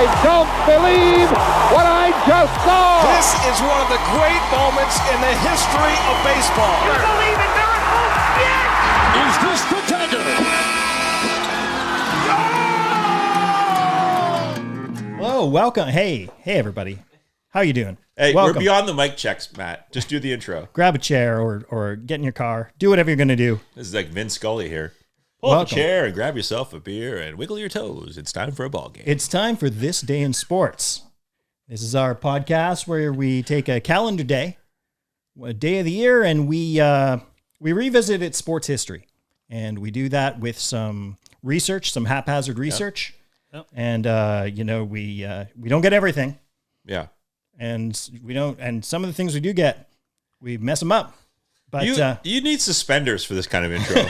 I don't believe what I just saw. This is one of the great moments in the history of baseball. You believe in miracles? Yes! Is this the dagger? Hello, welcome. Hey everybody. How you doing? Hey, welcome. We're beyond the mic checks, Matt. Just do the intro. Grab a chair or get in your car. Do whatever you're going to do. This is like Vince Scully here. Pull up a Welcome. chair and grab yourself a beer and wiggle your toes. It's time for a ball game. It's time for This Day in Sports. This is our podcast where we take a calendar day, a day of the year, and we revisit its sports history. And we do that with some research, some haphazard research. Yep. And we don't get everything. Yeah. And we don't, and some of the things we do get, we mess them up. But you need suspenders for this kind of intro.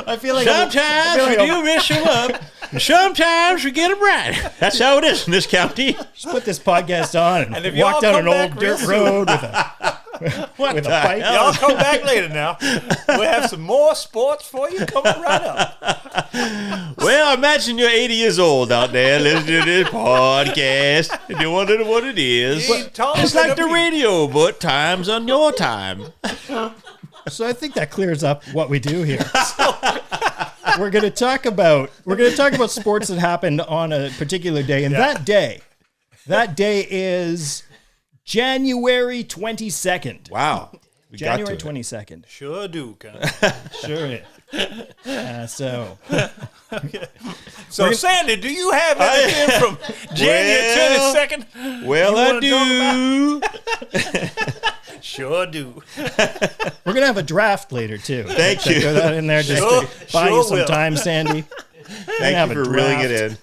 I feel like Sometimes we do mess them up, and sometimes we get them right. That's how it is in this county. just put this podcast on and if walk y'all down come an back old real dirt road with a pipe. Y'all come back later now. We'll have some more sports for you coming right up. Well, imagine you're 80 years old out there listening to this podcast, and you're wondering what it is. It's like the radio, but time's on your time. So I think that clears up what we do here. We're going to talk about sports that happened on a particular day, and that day is January 22nd. Wow. We got January to it. 22nd. Sure do, kind Sure is. So So, Sandy, do you have anything from January 22nd? Well, you I wanna do. Sure do. we're going to have a draft later, too. Thank you. Throw that in there just to buy you some time, Sandy. Thank you for reeling it in.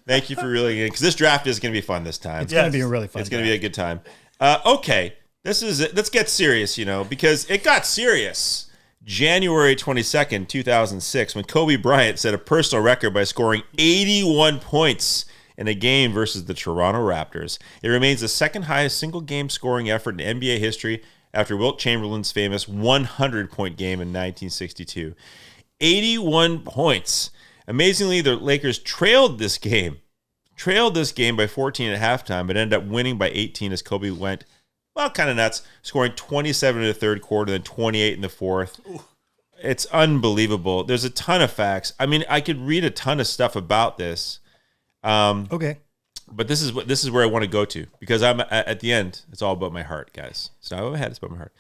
Thank you for reeling it in, because this draft is going to be fun this time. It's going to be a really fun It's going to be a good time. Okay, let's get serious, because it got serious. January 22nd, 2006, when Kobe Bryant set a personal record by scoring 81 points in a game versus the Toronto Raptors. It remains the second highest single-game scoring effort in NBA history after Wilt Chamberlain's famous 100-point game in 1962. 81 points. Amazingly, the Lakers trailed this game by 14 at halftime, but ended up winning by 18 as Kobe went, well, kind of nuts, scoring 27 in the third quarter, then 28 in the fourth. Ooh. It's unbelievable. There's a ton of facts. I mean, I could read a ton of stuff about this. Okay. But this is where I want to go to, because I'm at the end. It's all about my heart, guys. It's not about my head. It's about my heart.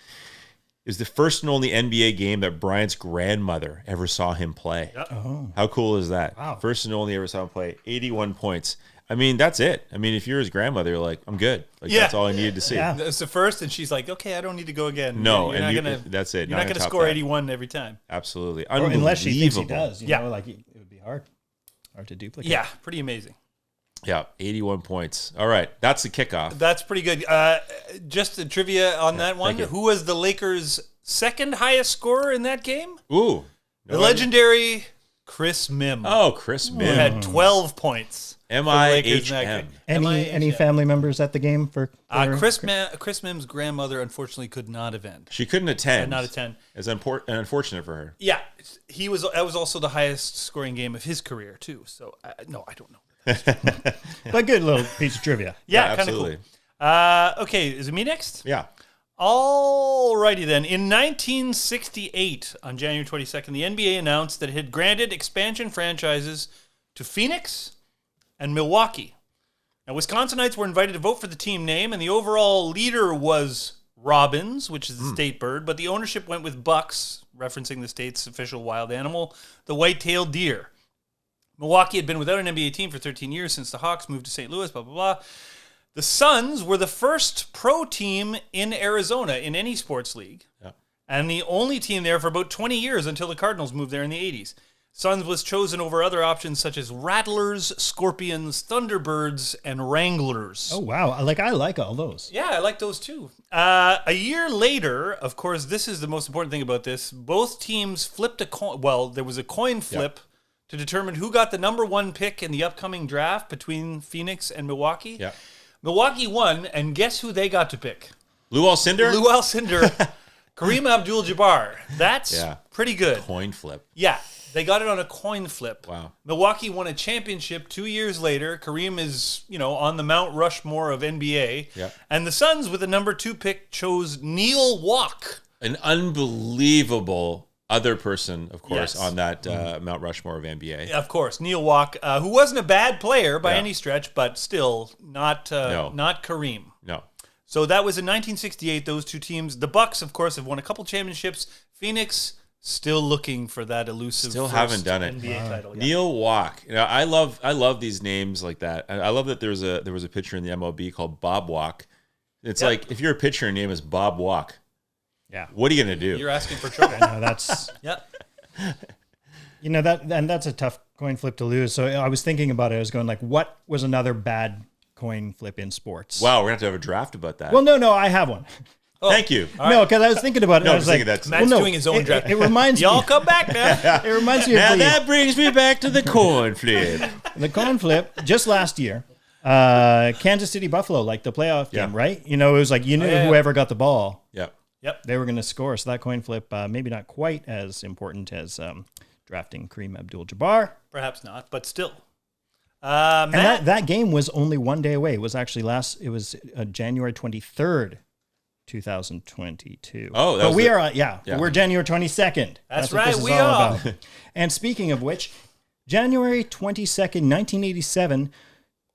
It's the first and only NBA game that Bryant's grandmother ever saw him play. Oh. How cool is that? Wow. First and only ever saw him play. 81 points. I mean, that's it. I mean, if you're his grandmother, you're like, I'm good. That's all I needed to see. Yeah. That's the first, and she's like, okay, I don't need to go again. No, You're that's it. not going to score 81 every time. Absolutely. Or unless she thinks he does. Yeah. It would be hard to duplicate. Yeah, pretty amazing. Yeah, 81 points. All right, that's the kickoff. That's pretty good. Just the trivia on that one. Who was the Lakers' second highest scorer in that game? Ooh. The legendary Chris Mim. Oh, Chris Who Mim. had 12 points. M-I-H-M. Any family members at the game for Chris Mim's grandmother unfortunately could not attend. She couldn't attend. Could not attend. It's unfortunate for her. Yeah, that was also the highest scoring game of his career too. So no, I don't know. But good little piece of trivia. Yeah, kind of absolutely. cool. Okay, is it me next? Yeah. Alrighty then. In 1968, on January 22nd, the NBA announced that it had granted expansion franchises to Phoenix and Milwaukee. Now, Wisconsinites were invited to vote for the team name, and the overall leader was Robins, which is the state bird, but the ownership went with Bucks, referencing the state's official wild animal, the white-tailed deer. Milwaukee had been without an NBA team for 13 years since the Hawks moved to St. Louis, blah, blah, blah. The Suns were the first pro team in Arizona in any sports league, and the only team there for about 20 years until the Cardinals moved there in the 80s. Suns was chosen over other options such as Rattlers, Scorpions, Thunderbirds, and Wranglers. Oh, wow. I like all those. Yeah, I like those too. A year later, of course, this is the most important thing about this. Both teams flipped a coin. Well, there was a coin flip to determine who got the number one pick in the upcoming draft between Phoenix and Milwaukee. Yeah. Milwaukee won, and guess who they got to pick? Lou Alcindor? Kareem Abdul-Jabbar. That's pretty good. Coin flip. Yeah. They got it on a coin flip. Wow. Milwaukee won a championship 2 years later. Kareem is, on the Mount Rushmore of NBA. Yeah. And the Suns, with the number 2 pick, chose Neil Walk. An unbelievable other person, of course, Yes. on that Mount Rushmore of NBA. Of course, Neil Walk, who wasn't a bad player by any stretch, but still not Kareem. No. So that was in 1968, those two teams. The Bucks, of course, have won a couple championships. Phoenix, still looking for that elusive Still first haven't done it. NBA title. Yeah. Neil Walk. I love these names like that. I love that there was a pitcher in the MLB called Bob Walk. It's like if you're a pitcher and your name is Bob Walk. Yeah. What are you gonna do? You're asking for trouble. No, that's Yep. that's a tough coin flip to lose. So I was thinking about it. I was going like, what was another bad coin flip in sports? Wow, we're gonna have a draft about that. Well, no, I have one. Thank you. No, because I was thinking about it. No, I I'm was just like, thinking that's Matt's doing his own draft. It reminds me. Y'all come back now. It reminds me of Now that brings me back to the coin flip. the coin flip just last year. Kansas City Buffalo, like the playoff game, Yeah. right? It was like you knew yeah. whoever got the ball, Yep. they were going to score. So that coin flip, maybe not quite as important as drafting Kareem Abdul-Jabbar. Perhaps not, but still. And Matt, that game was only one day away. It was actually January 23rd, 2022. Oh, that but was we the- are we're January 22nd. That's what right, this is we all are. about. And speaking of which, January 22nd, 1987,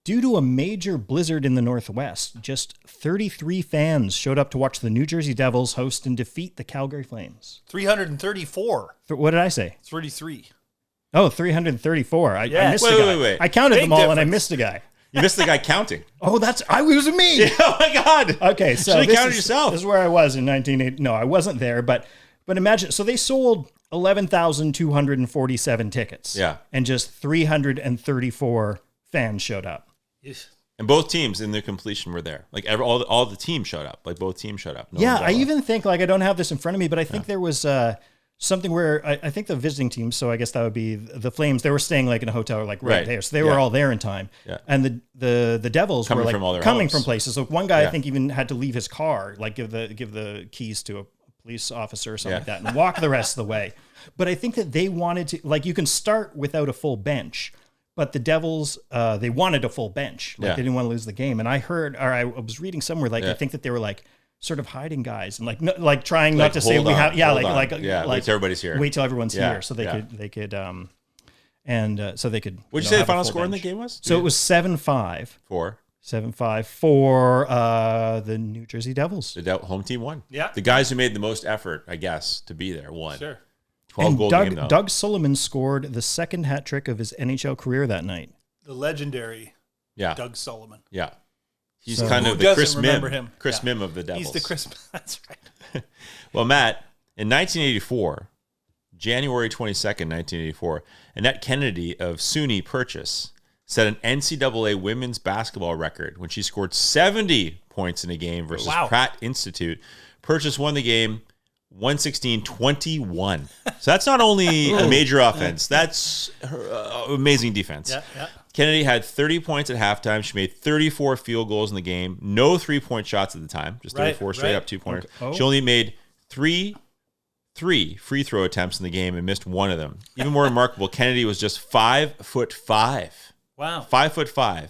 due to a major blizzard in the Northwest, just 33 fans showed up to watch the New Jersey Devils host and defeat the Calgary Flames. 334. What did I say? 33. Oh, 334. I missed a Wait, guy. wait, wait. I counted Big them all and I difference. missed a guy. You missed the guy counting. Oh, it was me. Oh my God. Okay, so Should've this counted is, yourself. This is where I was in 1980. No, I wasn't there, but imagine. So they sold 11,247 tickets. Yeah. And just 334 fans showed up. And both teams in their completion were there. Like all the teams showed up. Like both teams showed up. No Yeah, one's I out. even think I don't have this in front of me, but I think there was something where I think the visiting team, so I guess that would be the Flames, they were staying like in a hotel like right Right. there. So they were all there in time. Yeah. And the Devils Coming were like from all their coming homes. from places. So one guy I Yeah. think even had to leave his car, like give the keys to a police officer or something like that and walk the rest of the way. But I think that they wanted to, like, you can start without a full bench. But the Devils, they wanted a full bench. Like they didn't want to lose the game. And I was reading somewhere, like I think that they were like sort of hiding guys and like trying not to say hold we on, have, hold on. like wait till everybody's here. Wait till everyone's Yeah, here, so they yeah. could so they could. What'd you say the have a final full score in the bench. game was? So it was 7-5. 7-5 for the New Jersey Devils. The home team won. Yeah. The guys who made the most effort, I guess, to be there won. Sure. 12-goal game, though. Doug Sullivan scored the second hat trick of his NHL career that night. The legendary Yeah. Doug Sullivan. Yeah. He's So- kind Who of the doesn't Chris remember Mim. him? Chris Yeah. Mim of the Devils. He's the Christmas. That's right. Well, Matt, in 1984, January 22nd, 1984, Annette Kennedy of SUNY Purchase set an NCAA women's basketball record when she scored 70 points in a game versus Wow. Pratt Institute. Purchase won the game 116-21. So that's not only a major offense, that's her, amazing defense. Yeah. Kennedy had 30 points at halftime. She made 34 field goals in the game. No 3-point shots at the time. Just 34 straight up 2-pointers. Okay. Oh. She only made three free throw attempts in the game and missed one of them. Even more remarkable, Kennedy was just 5'5". Wow. 5'5".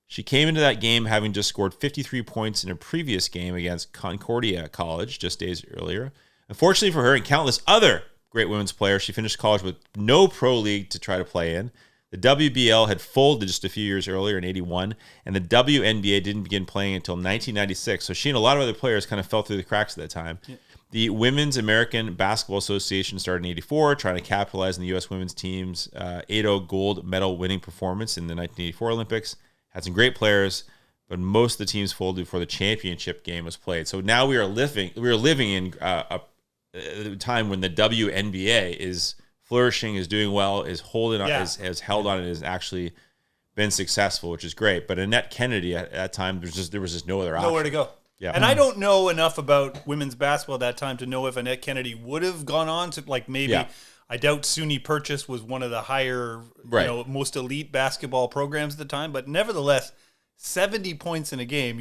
She came into that game having just scored 53 points in a previous game against Concordia College just days earlier. Unfortunately for her and countless other great women's players, she finished college with no pro league to try to play in. The WBL had folded just a few years earlier in 81, and the WNBA didn't begin playing until 1996. So she and a lot of other players kind of fell through the cracks at that time. Yeah. The Women's American Basketball Association started in 84, trying to capitalize on the U.S. women's team's 8-0 gold medal winning performance in the 1984 Olympics. Had some great players, but most of the teams folded before the championship game was played. So now we are living in a time when the WNBA is flourishing, is doing well, is holding on, has held on, and has actually been successful, which is great. But Annette Kennedy at that time, there was just no other option. Nowhere to go. Yeah. And I don't know enough about women's basketball at that time to know if Annette Kennedy would have gone on to, like, maybe. Yeah. I doubt SUNY Purchase was one of the higher, most elite basketball programs at the time. But nevertheless, 70 points in a game,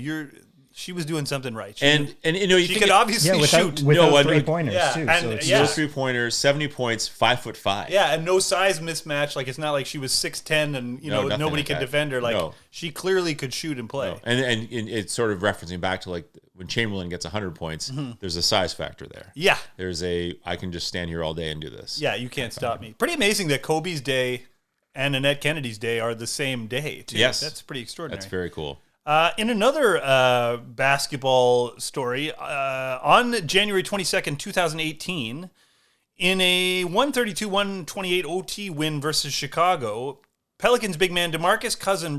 she was doing something right. And you know, you she think could obviously shoot. Without 3-pointers Yeah, too. and So it's no 3-pointers, 70 points, 5'5". Yeah, and no size mismatch. Like, it's not like she was 6'10" and nothing nobody like could that. defend her. Like, No. she clearly could shoot and play. No. And it's sort of referencing back to like when Chamberlain gets 100 points, there's a size factor there. Yeah, There's I can just stand here all day and do this. yeah, you can't stop me. Pretty amazing that Kobe's day and Annette Kennedy's day are the same day too. Yes. That's pretty extraordinary. That's very cool. In another basketball story, on January 22nd, 2018, in a 132-128 OT win versus Chicago, Pelicans big man DeMarcus Cousins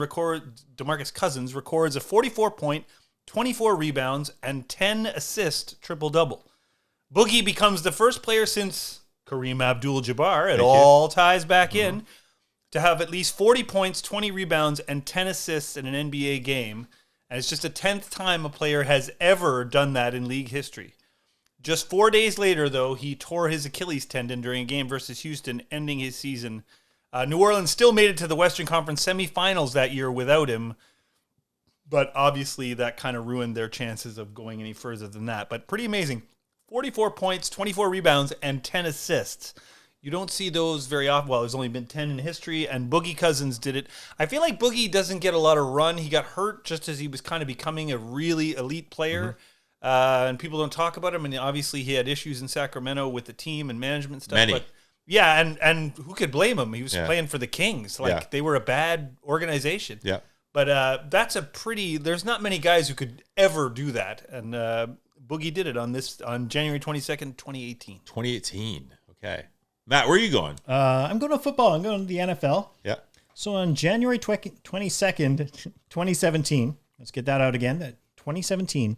records a 44-point, 24 rebounds, and 10 assist triple-double. Boogie becomes the first player since Kareem Abdul-Jabbar, it all ties back in, to have at least 40 points, 20 rebounds, and 10 assists in an NBA game. And it's just the 10th time a player has ever done that in league history. Just 4 days later, though, he tore his Achilles tendon during a game versus Houston, ending his season. New Orleans still made it to the Western Conference semifinals that year without him, but obviously that kind of ruined their chances of going any further than that. But pretty amazing. 44 points, 24 rebounds, and 10 assists. You don't see those very often. Well, there's only been 10 in history, and Boogie Cousins did it. I feel like Boogie doesn't get a lot of run. He got hurt just as he was kind of becoming a really elite player, and people don't talk about him. And obviously, he had issues in Sacramento with the team and management stuff. Many. But yeah, and who could blame him? He was playing for the Kings. Like, they were a bad organization. Yeah. But that's there's not many guys who could ever do that. And Boogie did it on January 22nd, 2018. 2018. Okay. Matt, where are you going? I'm going to football. I'm going to the NFL. Yeah. So on January 22nd, 2017, let's get that out again. 2017,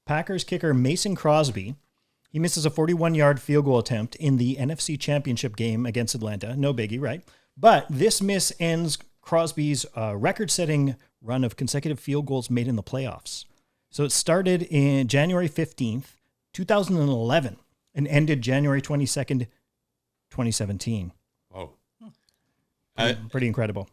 Packers kicker Mason Crosby, he misses a 41-yard field goal attempt in the NFC Championship game against Atlanta. No biggie, right? But this miss ends Crosby's record-setting run of consecutive field goals made in the playoffs. So it started in January 15th, 2011, and ended January 22nd, 2017. Oh. Pretty incredible.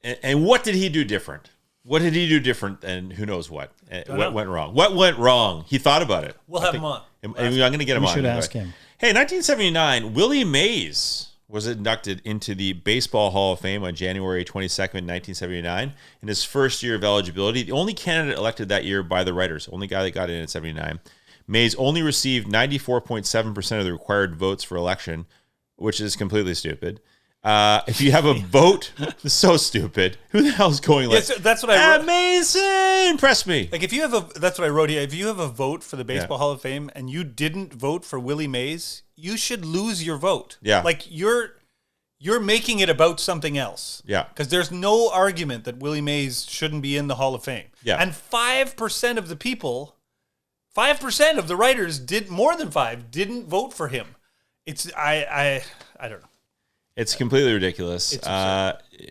And what did he do different? What did he do different than who knows what? What went wrong? What went wrong? He thought about it. We'll have him on. I'm going to get him on. We should anyway. ask him. Hey, 1979, Willie Mays was inducted into the Baseball Hall of Fame on January 22nd, 1979, in his first year of eligibility. The only candidate elected that year by the writers, only guy that got in at 79. Mays only received 94.7% of the required votes for election, which is completely stupid. If you have a vote, it's so stupid. Who the hell's going like, that's what I wrote. Amazing, impress me. Like, if you have that's what I wrote here. If you have a vote for the Baseball Hall of Fame and you didn't vote for Willie Mays, you should lose your vote. Yeah. Like, you're making it about something else. Yeah. Because there's no argument that Willie Mays shouldn't be in the Hall of Fame. Yeah. And 5% of the people, 5% of the writers more than 5 didn't vote for him. It's I don't know. It's completely ridiculous.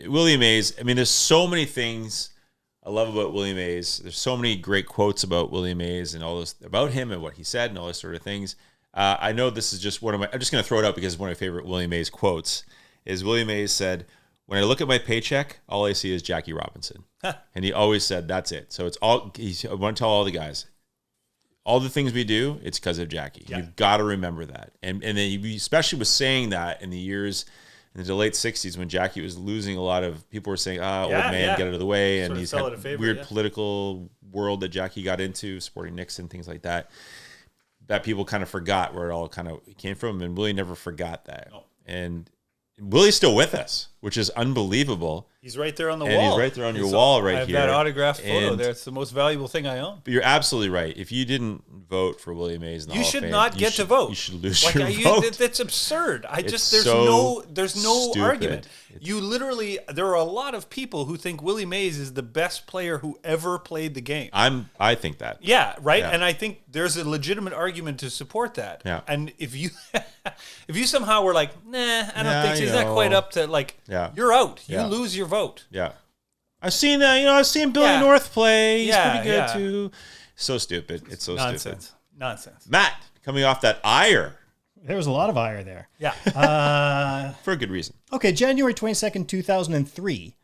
Willie Mays, I mean, there's so many things I love about Willie Mays. There's so many great quotes about Willie Mays and all this about him and what he said and all those sort of things. I know this is just I'm just going to throw it out because it's one of my favorite Willie Mays quotes. Is Willie Mays said, "When I look at my paycheck, all I see is Jackie Robinson." And he always said, that's it. So it's all, I want to tell all the guys, all the things we do, it's because of Jackie. Yeah. You've got to remember that. And then he especially was saying that in the years, in the late 60s when Jackie was losing a lot of, people were saying, old man, get out of the way. And he's had weird political world that Jackie got into, supporting Nixon, things like that, that people kind of forgot where it all kind of came from. And Willie never forgot that. No. And Willie's still with us, which is unbelievable. He's right there on the and wall. He's right there on your wall right here. I have that autographed photo there. It's the most valuable thing I own. But you're absolutely right. If you didn't vote for Willie Mays in the Hall of Fame, you should not get to vote. You should lose your vote. That's absurd. There's no argument. You literally, there are a lot of people who think Willie Mays is the best player who ever played the game. I think that. Yeah, right. Yeah. And I think there's a legitimate argument to support that. Yeah. And if you somehow were like, nah, I don't think so. He's not quite up to you're out. You lose your vote. Yeah. I've seen Billy North play. He's pretty good too. So stupid. It's so stupid. Nonsense. Matt, coming off that ire. There was a lot of ire there. Yeah. For a good reason. Okay, January 22nd, 2003.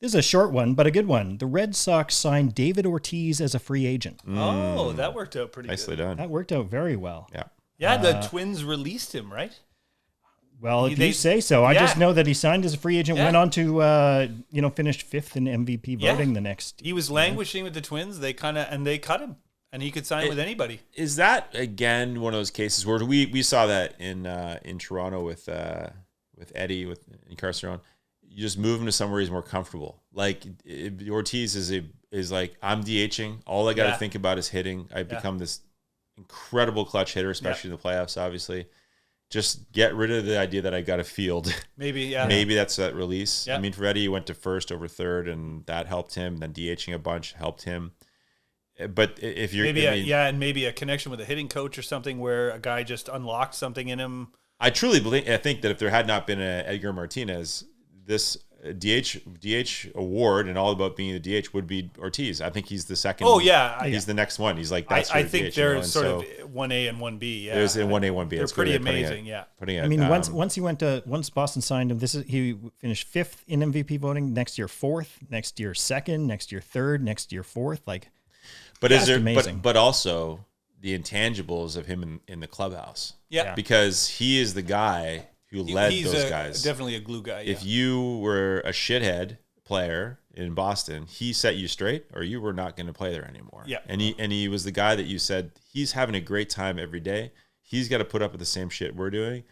This is a short one, but a good one. The Red Sox signed David Ortiz as a free agent. Oh, that worked out pretty Nicely good. done. That worked out very well. Yeah. Yeah, the Twins released him, right? Well, if They- you say so. I just yeah. know that he signed as a free agent, Yeah. went on to finished 5th in MVP voting the next. He was languishing with the Twins. They cut him, and he could sign with anybody. Is that again one of those cases where we saw that in Toronto with Eddie with Carceron? You just move him to somewhere he's more comfortable. Like Ortiz is like, I'm DHing. All I got to think about is hitting. I've become this incredible clutch hitter, especially in the playoffs. Obviously, just get rid of the idea that I got to field. Maybe That's that release. Yeah. I mean, for Eddie, he went to first over third, and that helped him. Then DHing a bunch helped him. But if you're and maybe a connection with a hitting coach or something where a guy just unlocked something in him. I think that if there had not been a Edgar Martinez, this DH award and all about being the DH would be Ortiz. I think he's the second. Oh yeah, he's the next one. He's like that's. I your think DH, they're and sort so of 1A and 1B. Yeah, there's a 1A, 1B. They're That's pretty good. amazing. I mean, once Boston signed him, he finished 5th in MVP voting. Next year 4th. Next year 2nd. Next year 3rd. Next year 4th. Like, but is there? amazing. But also the intangibles of him in the clubhouse. Yeah, because he is the guy who led he's those guys. Definitely a glue guy. If you were a shithead player in Boston, he set you straight, or you were not going to play there anymore. Yeah, and he was the guy that you said he's having a great time every day. He's got to put up with the same shit we're doing.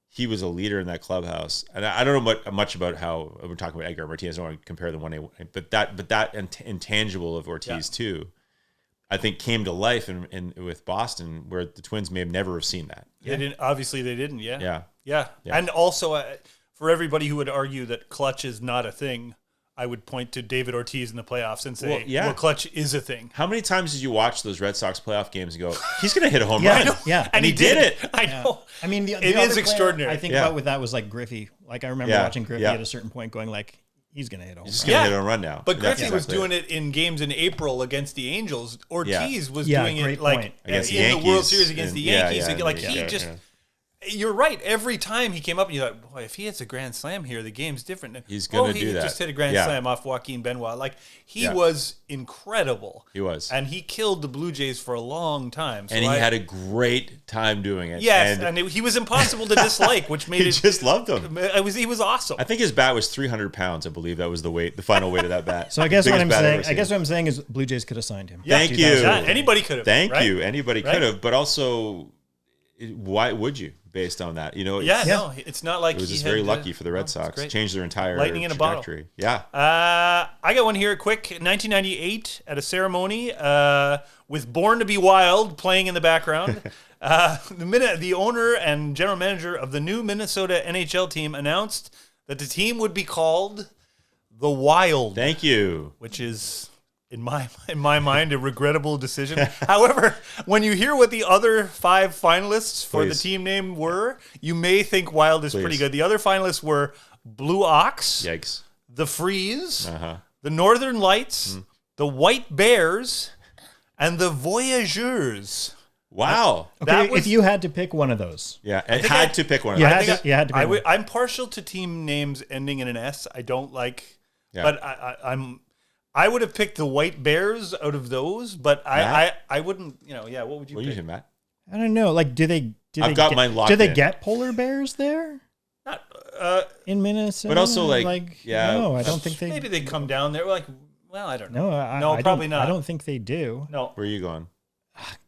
He was a leader in that clubhouse, and I don't know much about how we're talking about Edgar Martinez. I don't want to compare the 1A, but that intangible of Ortiz too, I think came to life in with Boston, where the Twins may have never have seen that. They didn't. Obviously, they didn't. Yeah. Yeah. And also, for everybody who would argue that clutch is not a thing, I would point to David Ortiz in the playoffs and say, well, clutch is a thing. How many times did you watch those Red Sox playoff games and go, he's going to hit a home run? Yeah. And he did it. I know. I mean, the It other is player extraordinary. I think about with that was like Griffey. Like I remember watching Griffey at a certain point going like, he's going to hit a home He's run. going to hit a run now. But That's Griffey was exactly doing it in games in April against the Angels. Ortiz was Yeah, doing great it like point. Against the in the World Yankees Series against the and- Yankees. You're right. Every time he came up, and you thought, boy, if he hits a grand slam here, the game's different. He's gonna do he that. just hit a grand slam off Joaquin Benoit. Like, he Yeah. was incredible. He was. And he killed the Blue Jays for a long time. So And he had a great time doing it. Yes, and he was impossible to dislike, which made he it... just loved him. He was awesome. I think his bat was 300 pounds. I believe that was the final weight of that bat. So I guess what Biggest I'm bat I've saying, ever seen. what I'm saying is Blue Jays could have signed him. Thank you. Yeah, anybody could have. Thank right? you. Anybody Right? could have, but also, why would you? Based on that, No, it's not like it was he just had very to- lucky for the No, Red it's Sox. great. Changed their entire Lightning in a bottle. trajectory. Yeah. I got one here quick. 1998 at a ceremony with Born to Be Wild playing in the background. The owner and general manager of the new Minnesota NHL team announced that the team would be called the Wild, Thank you. which is in my mind a regrettable decision. However, when you hear what the other 5 finalists for the Please. team name were, you may think Wild is pretty Please. good. The other finalists were Blue Ox, Yikes. the Freeze, Uh-huh. the Northern Lights, the White Bears, and the Voyageurs. Wow. Okay, was- if you had to pick one of those. Yeah. It had to pick one of You those. had to pick one. I'm partial to team names ending in an S. I don't like, Yeah. but I would have picked the White Bears out of those, but I wouldn't. What would you What do you pick? think, Matt? I don't know. Like, I've got mine locked Do they in. get polar bears there Not, in Minnesota? But also, yeah. No, I don't think they. maybe they come down there. Like, well, I don't know. No, I probably don't, not. I don't think they do. No, Where are you going?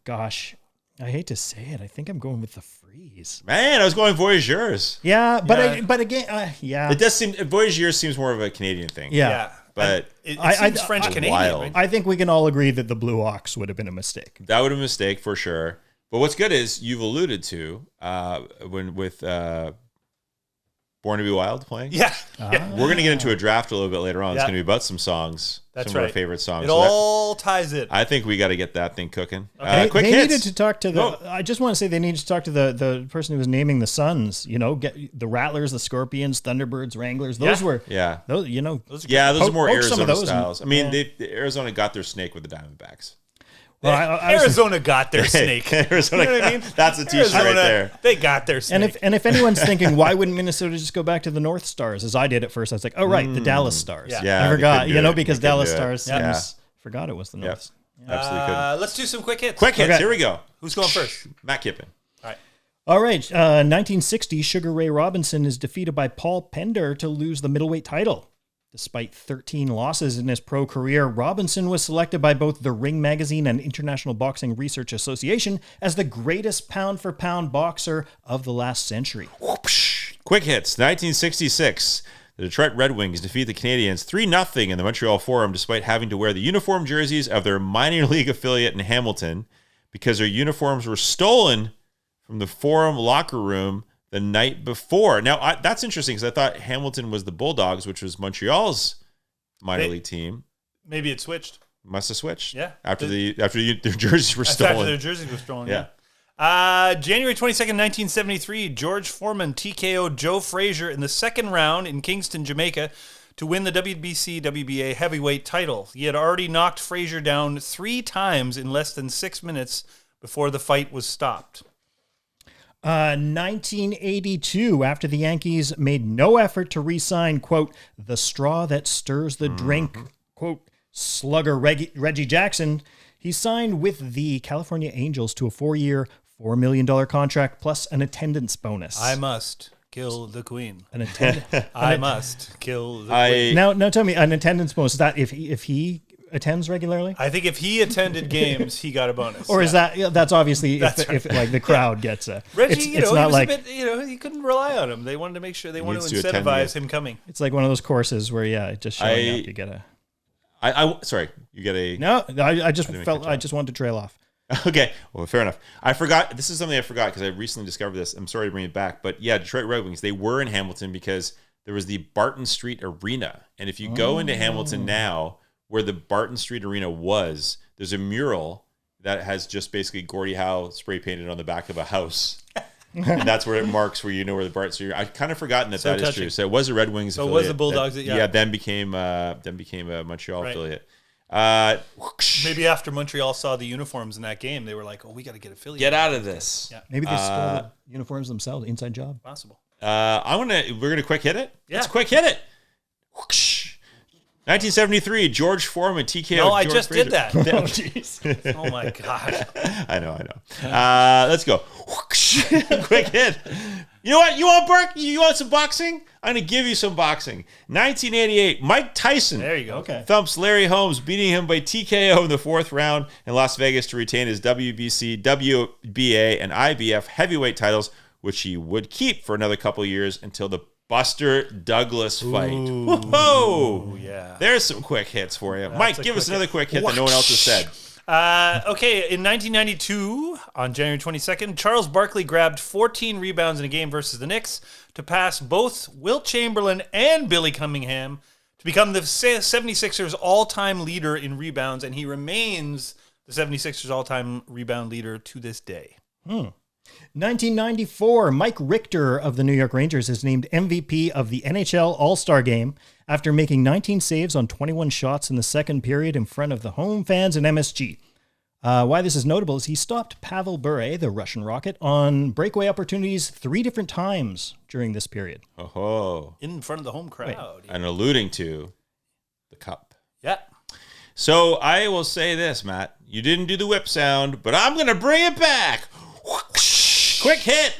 Gosh, I hate to say it. I think I'm going with the Freeze. Man, I was going Voyageurs. Yeah, but Yeah. but again, yeah. It does seem Voyageurs seems more of a Canadian thing. Yeah. But it I- seems I- French Canadian. Wild. Right? I think we can all agree that the Blue Ox would have been a mistake. that would have been a mistake for sure. But what's good is you've alluded to when with Born to Be Wild playing. Yeah, We're going to get into a draft a little bit later on. It's Yeah. going to be about some songs. That's some of right. our favorite songs. it So that- all ties in. I think we got to get that thing cooking. They Quick hits. needed to talk to the. No. I just want to say they needed to talk to the person who was naming the Suns. Get the Rattlers, the Scorpions, Thunderbirds, Wranglers. Those Yeah. were Yeah. those. Yeah, those are more poke some Arizona of those styles. and- I mean, Arizona got their snake with the Diamondbacks. Well, I was- Arizona got their snake. Arizona, You know what I mean? That's a t-shirt right Arizona, there. They got their snake. and if anyone's thinking, why wouldn't Minnesota just go back to the North Stars, as I did at first? I was like, oh, right, the Dallas Stars. Yeah, I they forgot, couldn't do it. because They couldn't Dallas do it. Stars Yeah. forgot it was the North. Absolutely couldn't. Let's do some quick hits. Quick hits. Okay. Here we go. Who's going first? Matt Kippen. All right, 1960, Sugar Ray Robinson is defeated by Paul Pender to lose the middleweight title. Despite 13 losses in his pro career, Robinson was selected by both the Ring Magazine and International Boxing Research Association as the greatest pound-for-pound boxer of the last century. Whoopsh. Quick hits. 1966. The Detroit Red Wings defeat the Canadiens 3-0 in the Montreal Forum despite having to wear the uniform jerseys of their minor league affiliate in Hamilton because their uniforms were stolen from the Forum locker room the night before. Now, that's interesting because I thought Hamilton was the Bulldogs, which was Montreal's minor league team. Maybe it switched. Must have switched. Yeah. After their jerseys were After stolen. their jerseys were stolen. Yeah. January 22nd, 1973, George Foreman TKO'd Joe Frazier in the second round in Kingston, Jamaica to win the WBC WBA heavyweight title. He had already knocked Frazier down 3 times in less than 6 minutes before the fight was stopped. 1982, after the Yankees made no effort to re-sign, quote, the straw that stirs the drink, quote, slugger Reggie Jackson, he signed with the California Angels to a 4-year, $4 million contract plus an attendance bonus. I must kill the queen. An attendance. I must kill the queen. Now tell me, an attendance bonus, is that if he attends regularly? I think if he attended games, he got a bonus. Or is that's obviously That's if like the crowd gets a Reggie? it's He was not like a bit. You couldn't rely on him. They wanted to make sure they wanted to needs to attend the incentivize game. him coming. it's like one of those courses where just showing up you get a Sorry, you get a... no. I just didn't felt catch up. I just wanted to trail off. Okay, well, fair enough. I forgot. This is something I forgot because I recently discovered this. I'm sorry to bring it back. But yeah, Detroit Red Wings, they were in Hamilton because there was the Barton Street Arena. And if you go into Hamilton now, where the Barton Street Arena was, there's a mural that has just basically Gordie Howe spray painted on the back of a house. And that's where it marks where you know where the Barton Street. I'd kind of forgotten that So that is touching. true. So it was a Red Wings So it affiliate. was the Bulldogs that- yeah. then became a Montreal Right. affiliate. Maybe after Montreal saw the uniforms in that game, they were like, "Oh, we got to get affiliated." Get out of this. Yeah. Maybe they stole the uniforms themselves. Inside job. Possible. We're gonna quick hit it. Yeah. Let's quick hit it. Whoosh. 1973, George Foreman TKO. No, I George just Frazier. did that. Oh jeez. Oh my god. I know. Let's go. Whoosh. Quick hit. You know what? You want some boxing? I'm gonna give you some boxing. 1988, Mike Tyson. There you go. Okay. Thumps Larry Holmes, beating him by TKO in the 4th round in Las Vegas to retain his WBC, WBA, and IBF heavyweight titles, which he would keep for another couple of years until the Buster Douglas fight. Whoa! Yeah. There's some quick hits for you. Mike, a give us quick another hit. quick hit that no one else has said. Okay, in 1992, on January 22nd, Charles Barkley grabbed 14 rebounds in a game versus the Knicks to pass both Wilt Chamberlain and Billy Cunningham to become the 76ers all-time leader in rebounds, and he remains the 76ers all-time rebound leader to this day. 1994, Mike Richter of the New York Rangers is named MVP of the NHL All-Star Game after making 19 saves on 21 shots in the second period in front of the home fans in MSG. Why this is notable is he stopped Pavel Bure, the Russian Rocket, on breakaway opportunities 3 different times during this period. Oh, In front of the home crowd. and alluding to the cup. Yeah. So I will say this, Matt. You didn't do the whip sound, but I'm going to bring it back. Quick hit.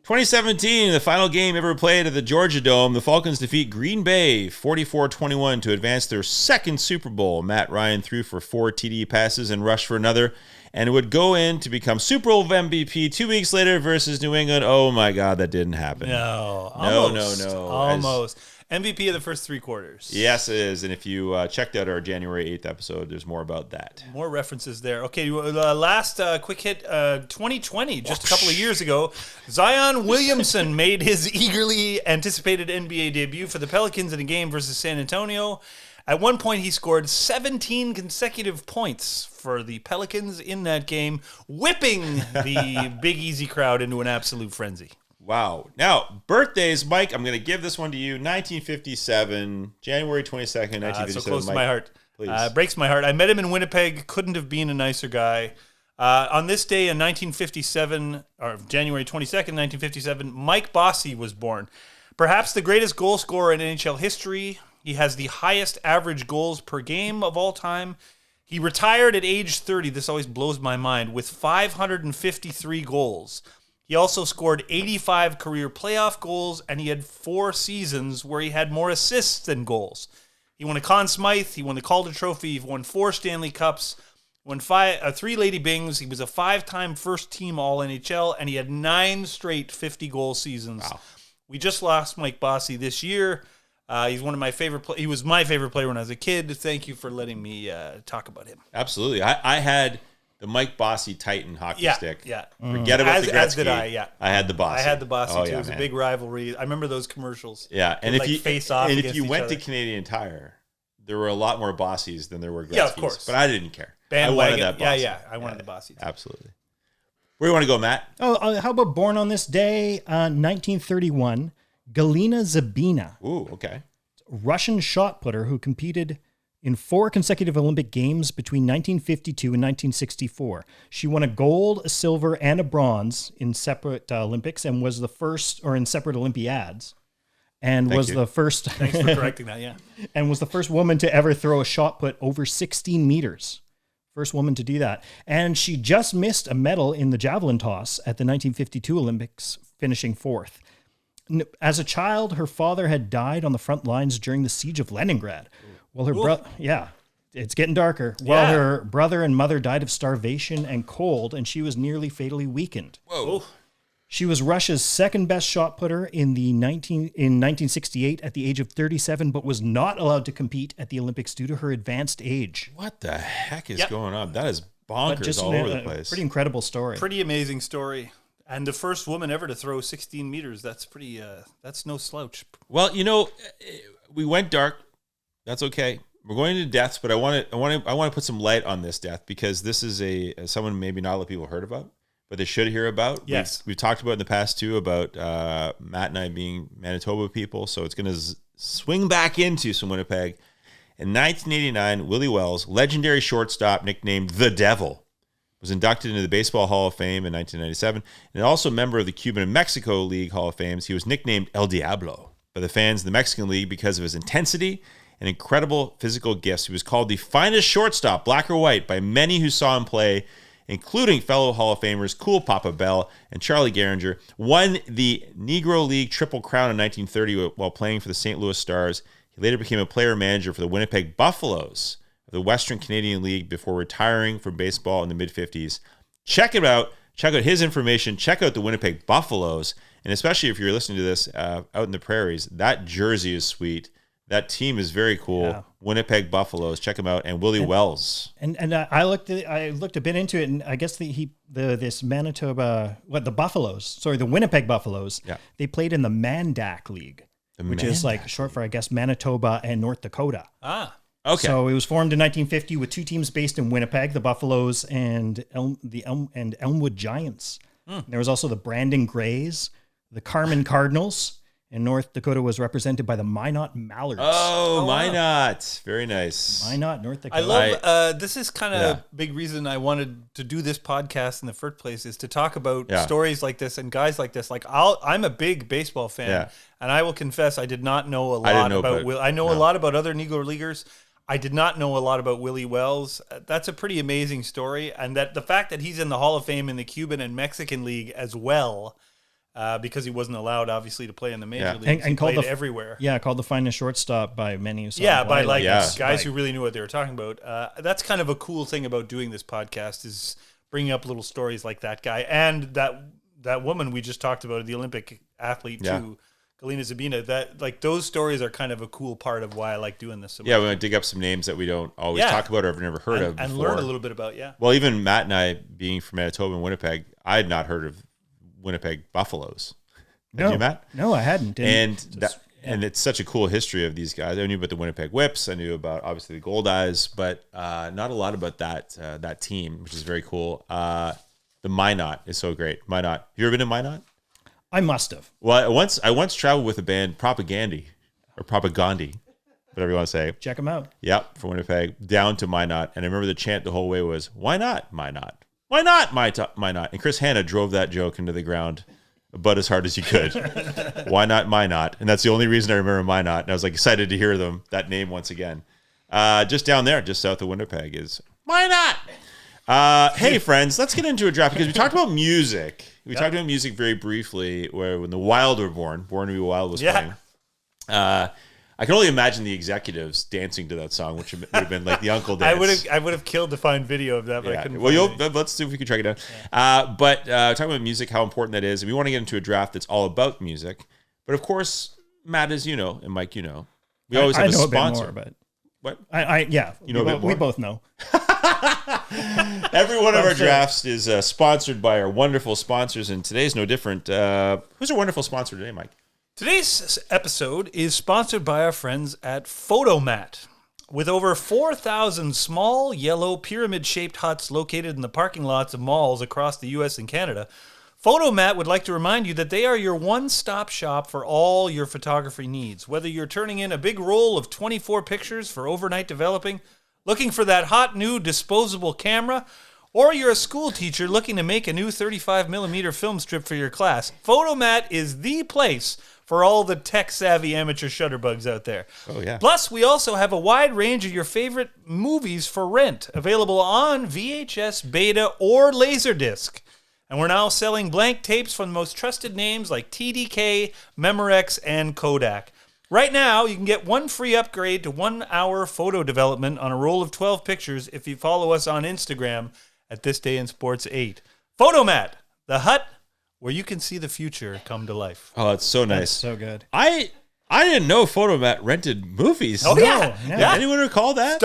2017, the final game ever played at the Georgia Dome, the Falcons defeat Green Bay 44-21 to advance their second Super Bowl. Matt Ryan threw for 4 TD passes and rushed for another, and would go in to become Super Bowl MVP 2 weeks later versus New England. Oh my God, that didn't happen. No. No. Almost. MVP of the first 3 quarters. Yes, it is. And if you checked out our January 8th episode, there's more about that. More references there. Okay, last quick hit, 2020, just a couple of years ago, Zion Williamson made his eagerly anticipated NBA debut for the Pelicans in a game versus San Antonio. At one point, he scored 17 consecutive points for the Pelicans in that game, whipping the Big Easy crowd into an absolute frenzy. Wow. Now, birthdays, Mike, I'm going to give this one to you. 1957, January 22nd, 1957. So close to Mike. my heart. Please. Breaks my heart. I met him in Winnipeg. Couldn't have been a nicer guy. On this day in 1957, or January 22nd, 1957, Mike Bossy was born. Perhaps the greatest goal scorer in NHL history. He has the highest average goals per game of all time. He retired at age 30. This always blows my mind, with 553 goals. He also scored 85 career playoff goals, and he had 4 seasons where he had more assists than goals. He won a Conn Smythe, he won the Calder Trophy, he won 4 Stanley Cups, won 3 Lady Bings. He was a 5-time first-team All-NHL, and he had 9 straight 50-goal seasons. Wow. We just lost Mike Bossy this year. He's one of my favorite. He was my favorite player when I was a kid. Thank you for letting me talk about him. Absolutely. I had the Mike Bossy Titan hockey stick. Yeah. Forget about the Gretzky. As did I, yeah. I had the Bossy. I had the Bossy, too. Yeah, it was a big rivalry. I remember those commercials. Yeah, and if you face off and if against you each went other. to Canadian Tire, there were a lot more Bossies than there were Gretzkys. Yeah, of course. But I didn't care. Bandwagon. I wanted that Bossy. Yeah. I wanted the Bossy, too. Absolutely. Where do you want to go, Matt? Oh, how about born on this day, 1931, Galina Zabina, Ooh, okay. Russian shot putter who competed in 4 consecutive Olympic Games between 1952 and 1964. She won a gold, a silver, and a bronze in separate Olympics, and was the first, or in separate Olympiads, and was the first. Thanks for correcting that, yeah. And was the first woman to ever throw a shot put over 16 meters. First woman to do that. And she just missed a medal in the javelin toss at the 1952 Olympics, finishing 4th. As a child, her father had died on the front lines during the siege of Leningrad. Well, her brother, it's getting darker. While her brother and mother died of starvation and cold, and she was nearly fatally weakened. Whoa. She was Russia's second best shot putter in 1968 at the age of 37, but was not allowed to compete at the Olympics due to her advanced age. What the heck is going on? That is bonkers all over the place. Pretty incredible story. Pretty amazing story. And the first woman ever to throw 16 meters. That's pretty, that's no slouch. Well, we went dark. That's okay. We're going into deaths, but I want to put some light on this death because this is someone maybe not a lot of people heard about, but they should hear about. Yes. We've talked about in the past too about Matt and I being Manitoba people, so it's going to swing back into some Winnipeg. In 1989, Willie Wells, legendary shortstop nicknamed the Devil, was inducted into the Baseball Hall of Fame in 1997, and also a member of the Cuban and Mexico League Hall of Fames. He was nicknamed El Diablo by the fans of the Mexican League because of his intensity and incredible physical gifts. He was called the finest shortstop, black or white, by many who saw him play, including fellow Hall of Famers Cool Papa Bell and Charlie Gehringer. Won the Negro League Triple Crown in 1930 while playing for the St. Louis Stars. He later became a player-manager for the Winnipeg Buffaloes of the Western Canadian League before retiring from baseball in the mid-50s. Check it out. Check out his information. Check out the Winnipeg Buffaloes. And especially if you're listening to this out in the prairies, that jersey is sweet. That team is very cool. Yeah. Winnipeg Buffaloes. Check them out. And Willie Wells. And I looked a bit into it, and I guess this Manitoba, the Buffaloes, sorry, the Winnipeg Buffaloes, they played in the Mandak League, which is like short for, I guess, Manitoba and North Dakota. Ah. Okay. So it was formed in 1950 with 2 teams based in Winnipeg, the Buffaloes and Elmwood Giants. There was also the Brandon Grays, the Carmen Cardinals, and North Dakota was represented by the Minot Mallards. Oh, Minot. Very nice. Minot, North Dakota. I love, this is kind of a big reason I wanted to do this podcast in the first place, is to talk about stories like this and guys like this. Like I'm a big baseball fan, and I will confess I did not know a lot about Will. I know a lot about other Negro Leaguers. I did not know a lot about Willie Wells. That's a pretty amazing story. And that the fact that he's in the Hall of Fame in the Cuban and Mexican League as well, because he wasn't allowed, obviously, to play in the major leagues. And called everywhere. Yeah, called the finest shortstop by many who saw him by play. guys who really knew what they were talking about. That's kind of a cool thing about doing this podcast, is bringing up little stories like that guy. And that woman we just talked about, the Olympic athlete too, Galina Zabina, that like those stories are kind of a cool part of why I like doing this so much. Yeah, we want to dig up some names that we don't always talk about or have never heard of before. And learn a little bit about, Well, even Matt and I, being from Manitoba and Winnipeg, I had not heard of Winnipeg Buffaloes. Had you, Matt? No, I hadn't. And it's such a cool history of these guys. I knew about the Winnipeg Whips. I knew about, obviously, the Gold Eyes, but not a lot about that team, which is very cool. The Minot is so great. Minot. You ever been to Minot? I must have. Well, I once traveled with a band, Propaganda. But whatever you want to say. Check them out. Yep, from Winnipeg down to Minot. And I remember the chant the whole way was, why not Minot? Why not Minot? And Chris Hanna drove that joke into the ground about as hard as he could. Why not Minot? And that's the only reason I remember Minot. And I was like excited to hear that name once again. Just down there, just south of Winnipeg is Minot. Hey, friends, let's get into a draft because we talked about music. We talked about music very briefly when the Wild were born. Born to be Wild was playing. I can only imagine the executives dancing to that song, which would have been like the uncle dance. I would have killed to find video of that, but I couldn't. Well, let's see if we can track it down. But talking about music, how important that is, and we want to get into a draft that's all about music. But of course, Matt, as you know, and Mike, you know, we always have a sponsor. A bit more, but what? You know, we both know. Every one of our drafts is sponsored by our wonderful sponsors, and today's no different. Who's our wonderful sponsor today, Mike? Today's episode is sponsored by our friends at Photomat. With over 4,000 small, yellow, pyramid-shaped huts located in the parking lots of malls across the U.S. and Canada, Photomat would like to remind you that they are your one-stop shop for all your photography needs. Whether you're turning in a big roll of 24 pictures for overnight developing, looking for that hot new disposable camera, or you're a school teacher looking to make a new 35mm film strip for your class, Photomat is the place for all the tech-savvy amateur shutterbugs out there. Oh, yeah. Plus, we also have a wide range of your favorite movies for rent, available on VHS, Beta, or Laserdisc. And we're now selling blank tapes from the most trusted names like TDK, Memorex, and Kodak. Right now, you can get one free upgrade to 1 hour photo development on a roll of 12 pictures if you follow us on Instagram at This Day in Sports 8. Photomat, the hut where you can see the future come to life. Oh, it's so nice. That's so good. I didn't know Photomat rented movies. Oh, yeah. Anyone recall that?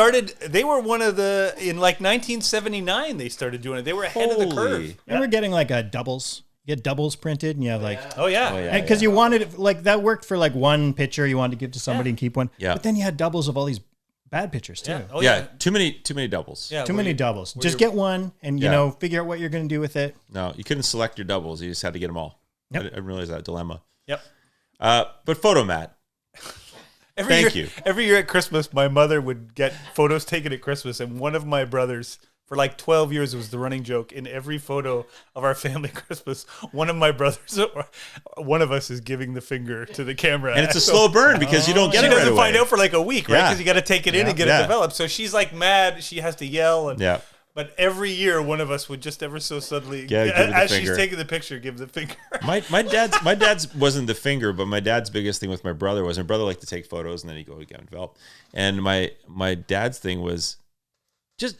They were one of in like 1979 they started doing it. They were ahead of the curve. Remember getting like a doubles? You get doubles printed and you have like... Oh, yeah. Because you wanted, like, that worked for like one picture you wanted to give to somebody and keep one. Yeah. But then you had doubles of all these bad pictures too. Yeah. Oh, yeah. Too many doubles. Yeah, Too many doubles. Just get one and, you know, figure out what you're going to do with it. No, you couldn't select your doubles. You just had to get them all. Yep. I didn't realize that dilemma. Yep. But Photomat. Thank you. Every year at Christmas, my mother would get photos taken at Christmas, and one of my brothers, for like 12 years, it was the running joke. In every photo of our family Christmas, one of my brothers, one of us is giving the finger to the camera. And it's a slow burn because you don't get it right away. She doesn't find out for like a week, right? Yeah. Because you got to take it in and get it developed. So she's like mad. She has to yell. And, but every year, one of us would just ever so suddenly, as she's taking the picture, give the finger. My dad's wasn't the finger, but my dad's biggest thing with my brother was my brother liked to take photos and then he'd go get enveloped. And my dad's thing was just,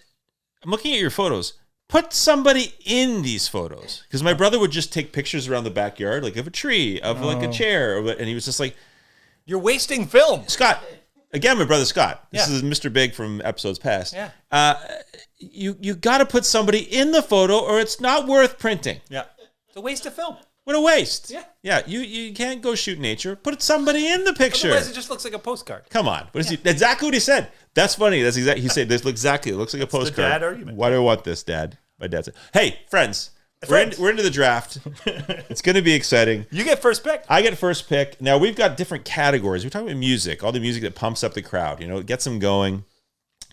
I'm looking at your photos. Put somebody in these photos. Because my brother would just take pictures around the backyard, like of a tree, of like a chair. And he was just like, you're wasting film. Scott. Again, my brother Scott. This is Mr. Big from episodes past. Yeah. You got to put somebody in the photo or it's not worth printing. Yeah. It's a waste of film. What a waste. Yeah. Yeah, you can't go shoot nature. Put somebody in the picture. Otherwise, it just looks like a postcard. Come on. What is he? Exactly what he said. That's funny. That's exactly. He said this looks exactly. It looks like a postcard. The dad argument. Why do I want this, Dad? My dad said, "Hey, friends, we're into the draft. It's going to be exciting. You get first pick. I get first pick. Now we've got different categories. We're talking about music, all the music that pumps up the crowd. You know, it gets them going,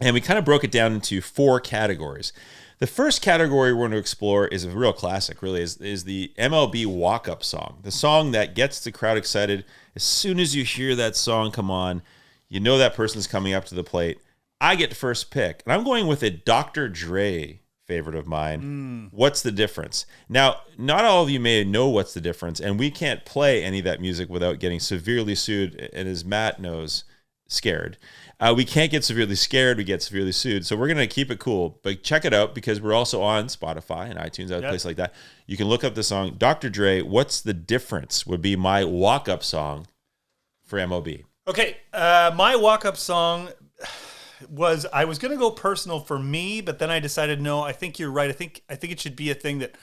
and we kind of broke it down into 4 categories. The first category we're going to explore is a real classic, really, is the MLB walk-up song. The song that gets the crowd excited. As soon as you hear that song come on, you know that person's coming up to the plate. I get first pick, and I'm going with a Dr. Dre favorite of mine. What's the difference? Now, not all of you may know what's the difference, and we can't play any of that music without getting severely sued, and as Matt knows, scared. We can't get severely scared. We get severely sued. So we're going to keep it cool. But check it out because we're also on Spotify and iTunes, other places like that. You can look up the song. Dr. Dre, What's the Difference would be my walk-up song for MLB. Okay. My walk-up song was, I was going to go personal for me, but then I decided, no, I think you're right. I think it should be a thing that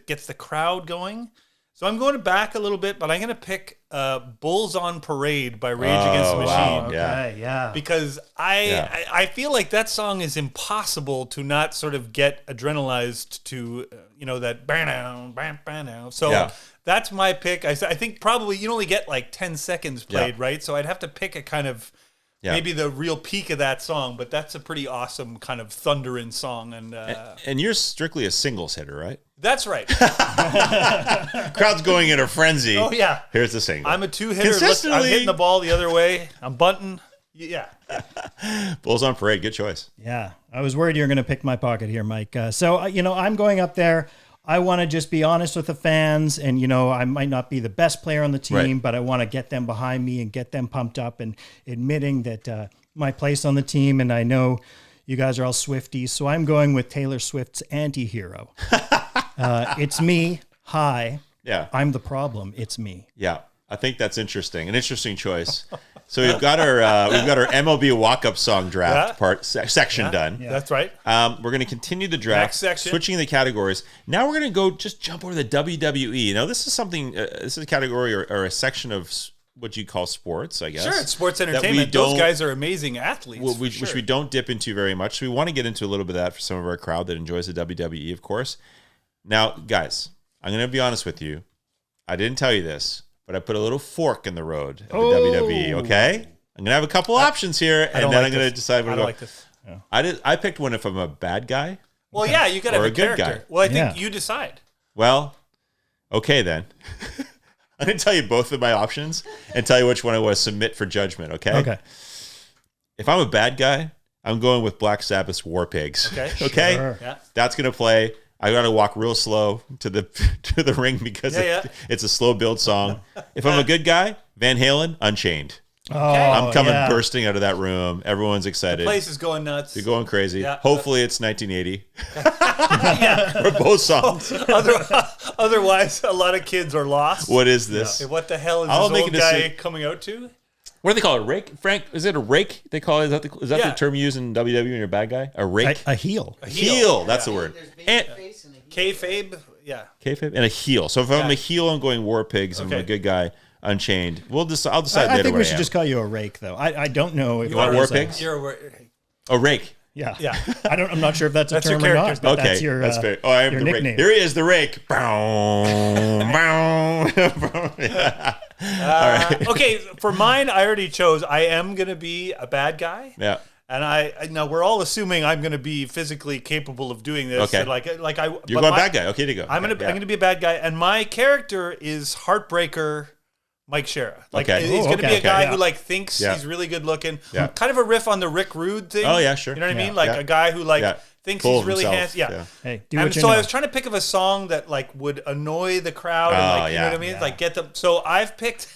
gets the crowd going. So I'm going back a little bit, but I'm going to pick Bulls on Parade by Rage Against the Machine. Wow. Okay, yeah. Because I feel like that song is impossible to not sort of get adrenalized to, that bam, bam, bam. So that's my pick. I think probably you only get like 10 seconds played, right? So I'd have to pick a kind of maybe the real peak of that song, but that's a pretty awesome kind of thundering song. And you're strictly a singles hitter, right? That's right. Crowd's going in a frenzy. Oh, yeah. Here's the single. I'm a two-hitter. Consistently. I'm hitting the ball the other way. I'm bunting. Yeah. Bulls on Parade. Good choice. Yeah, I was worried you were going to pick my pocket here, Mike. I'm going up there. I want to just be honest with the fans, and I might not be the best player on the team, but I want to get them behind me and get them pumped up, and admitting that my place on the team. And I know you guys are all Swifties, so I'm going with Taylor Swift's anti-hero. It's me. Hi. Yeah. I'm the problem. It's me. Yeah. I think that's interesting. An interesting choice. So we've got our MLB walk-up song draft section done. Yeah. That's right. We're going to continue the draft, Next section. switching the categories. Now we're going to just jump over the WWE. Now this is something. This is a category or a section of what you call sports, I guess. Sure, it's sports entertainment. Those guys are amazing athletes. Which we don't dip into very much. So we want to get into a little bit of that for some of our crowd that enjoys the WWE, of course. Now, guys, I'm going to be honest with you. I didn't tell you this, but I put a little fork in the road of the WWE, okay? I'm going to have a couple options here, and then I'm going to decide what I don't like this. I picked one if I'm a bad guy. Well, yeah, you got to have Or a a good character. guy. Well, I think you decide. Well, okay then. I'm going to tell you both of my options and tell you which one I want to submit for judgment, okay? Okay. If I'm a bad guy, I'm going with Black Sabbath's War Pigs. Okay. Okay? Sure. Yeah. That's going to play. I got to walk real slow to the ring because it's a slow build song. If I'm a good guy, Van Halen, Unchained. Oh, I'm coming yeah. bursting out of that Everyone's excited. The place is going nuts. You're going crazy. Yeah. Hopefully it's 1980. For both songs. Otherwise, a lot of kids are lost. What is this? Hey, what the hell is I'll this make old a guy decision. coming out to? What do they call it? A rake? Frank, is it a rake? They call it. Is that the term you use in WWE when you're a bad guy? A rake? A heel. A heel. That's the word. And, Kayfabe? Yeah. kayfabe? And a heel. So if I'm a heel, I'm going War Pigs. If I'm a good guy, Unchained. I'll decide I later think what we I should am. just call you a rake, though. I don't know if You want that War is a- Pigs? A rake. Yeah. Yeah. I'm not sure if that's a That's your term or not. character's But Okay, that's your. that's fair. Oh, I am your the nickname. rake. Here he is, the rake. Bow, bow. Yeah. Okay, for mine, I already chose. I am going to be a bad guy. Yeah. And I now we're all assuming I'm going to be physically capable of doing this. Okay. And You're going bad guy. Okay, to go. I'm going to be a bad guy, and my character is Heartbreaker Mike Shera. Okay. He's going to be a guy yeah. who thinks Yeah. he's really good looking. Yeah. Kind of a riff on the Rick Rude thing. Oh, yeah, sure. You know what I mean? Yeah. Like Yeah. a guy who thinks Full he's of really himself. handsome. Yeah. Hey, do And what you so know. I was trying to pick of a song that would annoy the crowd. Oh, You know what I mean? yeah. Like get them. So I've picked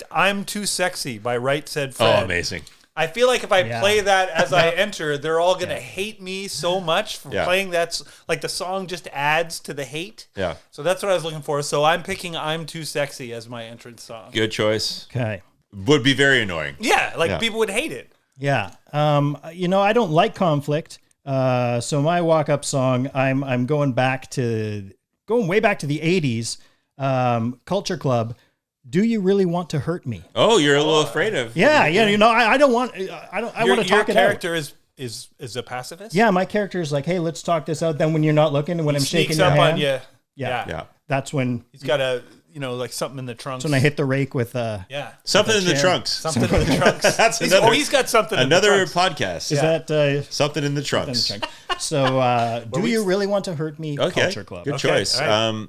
"I'm Too Sexy" by Right Said Oh, Fred. amazing. I feel like if I Yeah. play that as I enter, they're all gonna hate me so much for Yeah. playing that. Like the song just adds to the hate. Yeah. So that's what I was looking for. So I'm picking "I'm Too Sexy" as my entrance song. Good choice. Okay. Would be very annoying. Yeah, people would hate it. Yeah. I don't like conflict. So my walk-up song, I'm going way back to the 80s. Culture Club. Do you really want to hurt me? Oh, you're a little afraid of. Yeah. I don't want. I want to Your talk it out. character is a pacifist. Yeah, my character is like, hey, let's talk this out. Then when you're not looking, and when I'm shaking Sneaks your up hand, on you. Yeah. That's when He's got something in the trunks. I hit the rake with Yeah. Something in the chair. trunks. Something in the trunks. That's he's another- he's got something Another in the trunks. podcast. Is that Something in the trunks. so? Do you really want to hurt me? Okay. Culture Club. Good Okay, choice. all right.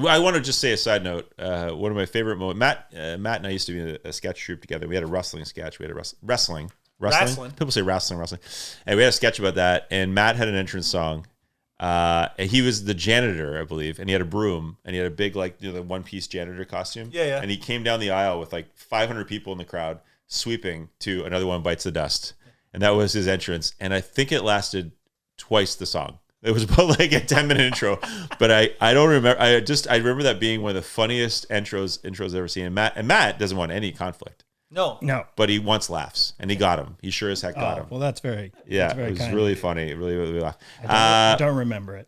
I want to just say a side note. One of my favorite moments. Matt and I used to be in a sketch troupe together. We had a wrestling sketch. We had a wrestling. Wrestling? People say wrestling. And we had a sketch about that. And Matt had an entrance song. And he was the janitor, I believe, and he had a broom, and he had a big, the one-piece janitor costume. Yeah. And he came down the aisle with 500 people in the crowd, sweeping to "Another One Bites the Dust," and that was his entrance. And I think it lasted twice the song. It was about a 10-minute intro, but I don't remember. I remember that being one of the funniest intros I've ever seen. And Matt doesn't want any conflict. No. But he wants laughs, and he got him. He sure as heck got him. Well, that's very. Yeah, that's very it was kind. really funny. Really, really laughed. I don't remember it.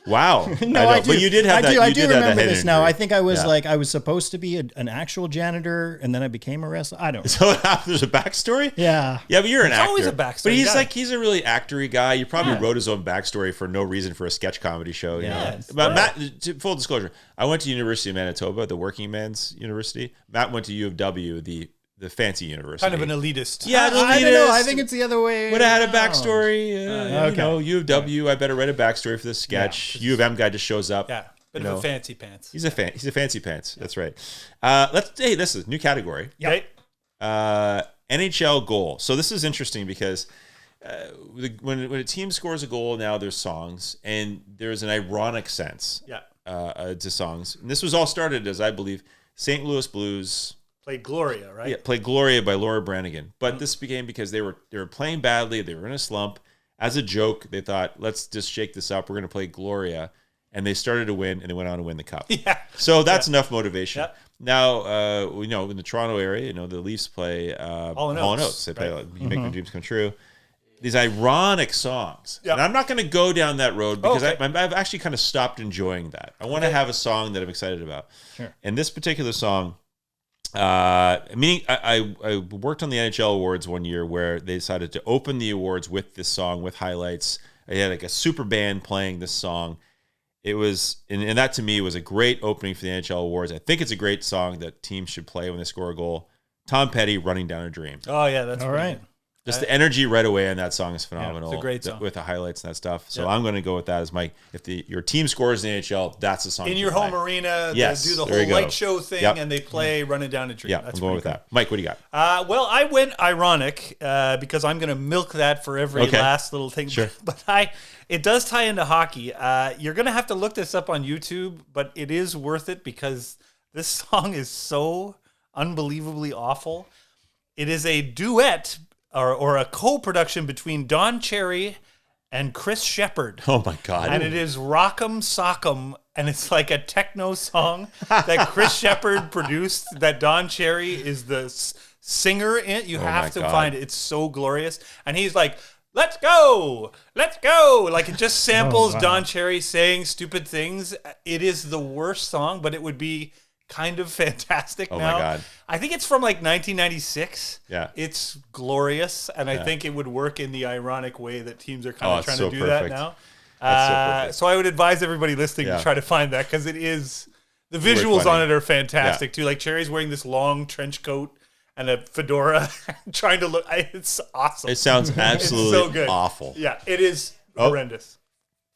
Wow. No, I do. But you did have that. I you do did have that remember head this now. injury. I think I was Yeah. I was supposed to be an actual janitor, and then I became a wrestler. I don't. So there's a backstory. Yeah. Yeah, but you're an There's actor. always a backstory. But he's Yeah. he's a really actory guy. You probably wrote his own backstory for no reason for a sketch comedy show. You know? it's But Matt, full disclosure, I went to University of Manitoba, the working man's university. Matt went to U of W, the the fancy university. Kind of an elitist. Yeah, I don't know. I think it's the other way. Would have had a around. backstory. okay. U of W. I better write a backstory for this sketch. U of M guy just shows up. Yeah. Bit of a fancy pants. He's a fancy pants. That's right. This is a new category. Okay. NHL goal. So this is interesting because when a team scores a goal, now there's songs, and there's an ironic sense to songs. And this was all started as, I believe, St. Louis Blues Played Gloria, right? Yeah, played Gloria by Laura Branigan. But this became because they were playing badly. They were in a slump. As a joke, they thought, let's just shake this up. We're going to play Gloria. And they started to win, and they went on to win the cup. Yeah. So that's enough motivation. Yep. Now, we know in the Toronto area, the Leafs play Hall and Oates. They play You Make Your Dreams Come True. These ironic songs. Yep. And I'm not going to go down that road because Okay. I've actually kind of stopped enjoying that. I want to have a song that I'm excited about. Sure. And this particular song, I worked on the NHL awards one year where they decided to open the awards with this song, with highlights. I had like a super band playing this song. It was, and that to me was a great opening for the NHL awards. I think it's a great song that teams should play when they score a goal. Tom Petty, Running Down a Dream. Oh, yeah, that's All right. Just the energy right away on that song is phenomenal. it's a great song. With the highlights and that stuff. So I'm going to go with that as your team scores in the NHL, that's the song. In you your play. home arena, Yes, they do the there you whole go. light show thing, Yep. and they play Running Down a Dream. Yeah, That's I'm going with pretty that. Mike, what do you got? Well, I went ironic because I'm going to milk that for every Okay. last little thing. Sure. But it does tie into hockey. You're going to have to look this up on YouTube, but it is worth it because this song is so unbelievably awful. It is a duet or a co-production between Don Cherry and Chris Shepherd. Oh, my God. And it is Rock'em Sock'em, and it's like a techno song that Chris Shepherd produced, that Don Cherry is the singer in. You my have to God. find it. It's so glorious. And he's like, let's go, let's go. Like, it just samples Oh, wow. Don Cherry saying stupid things. It is the worst song, but it would be kind of fantastic Oh, now. my God. I think it's from like 1996. Yeah. It's glorious, and I think it would work in the ironic way that teams are kind Oh, of it's trying so to do that perfect. now. That's so perfect. So I would advise everybody listening Yeah. to try to find that because it is the Really visuals funny. on it are fantastic too. Like Cherry's wearing this long trench coat and a fedora, trying to look. It's awesome. It sounds It's absolutely so good. awful. Yeah, it is Oh. horrendous.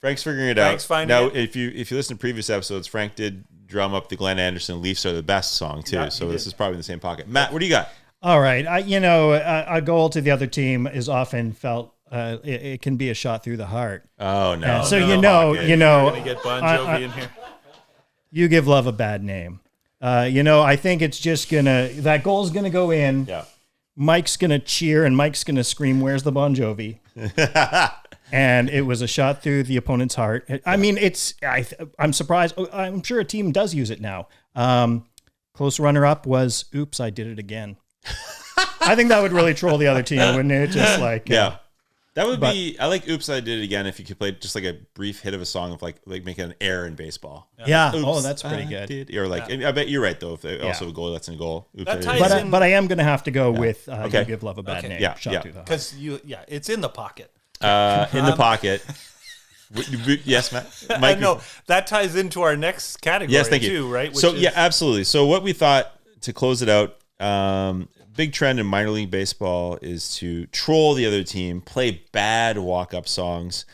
Frank's figuring it Frank's out. finding Now, it. if you listen to previous episodes, Frank did drum up the Glenn Anderson "Leafs Are the Best" song too. Yeah, So he this did. is probably in the same pocket. Matt, what do you got? All right. A goal to the other team is often felt. It can be a shot through the heart. Oh no! So no. We're gonna get Bon Jovi in here. You give love a bad name. I think it's just that goal's gonna go in. Yeah. Mike's gonna cheer and Mike's gonna scream, "Where's the Bon Jovi?" And it was a shot through the opponent's heart. I mean, I'm surprised. I'm sure a team does use it now. Close runner-up was "Oops, I Did It Again." I think that would really troll the other team, wouldn't it? Just like Yeah. That would be. I like "Oops, I Did It Again." If you could play just like a brief hit of a song of like making an error in baseball. Yeah. Oops, Oh, that's pretty I good. did- Or like, I bet you're right though. If they also a goal, that's a goal. Oops, That I Did It ties Again. in- But I am going to have to go with Okay. "You Give Love a Bad Okay. Name." Yeah, Shot yeah. through the heart. Because it's in the pocket. In the pocket. Yes, Matt. Mike. No, that ties into our next category Yes, thank too, you. right? Which So is- yeah, absolutely. So what we thought to close it out, big trend in minor league baseball is to troll the other team, play bad walk-up songs.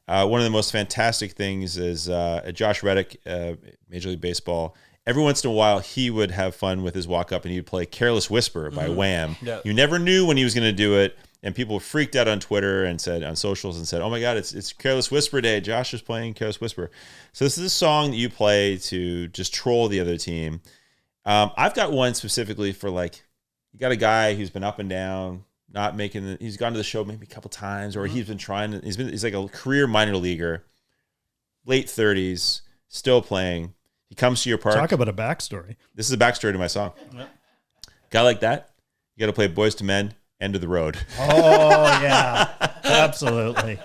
One of the most fantastic things is Josh Reddick, Major League Baseball. Every once in a while, he would have fun with his walk-up, and he'd play "Careless Whisper" by Wham. Yeah. You never knew when he was going to do it. And people freaked out on Twitter and said on socials and said, "Oh my God, it's Careless Whisper Day. Josh is playing Careless Whisper." So this is a song that you play to just troll the other team. I've got one specifically for like, you got a guy who's been up and down, not making he's gone to the show maybe a couple times, or he's been trying. He's like a career minor leaguer, late 30s, still playing. He comes to your park. Talk about a backstory. This is a backstory to my song. Guy like that, you got to play Boys to Men. End of the road. Oh yeah, absolutely.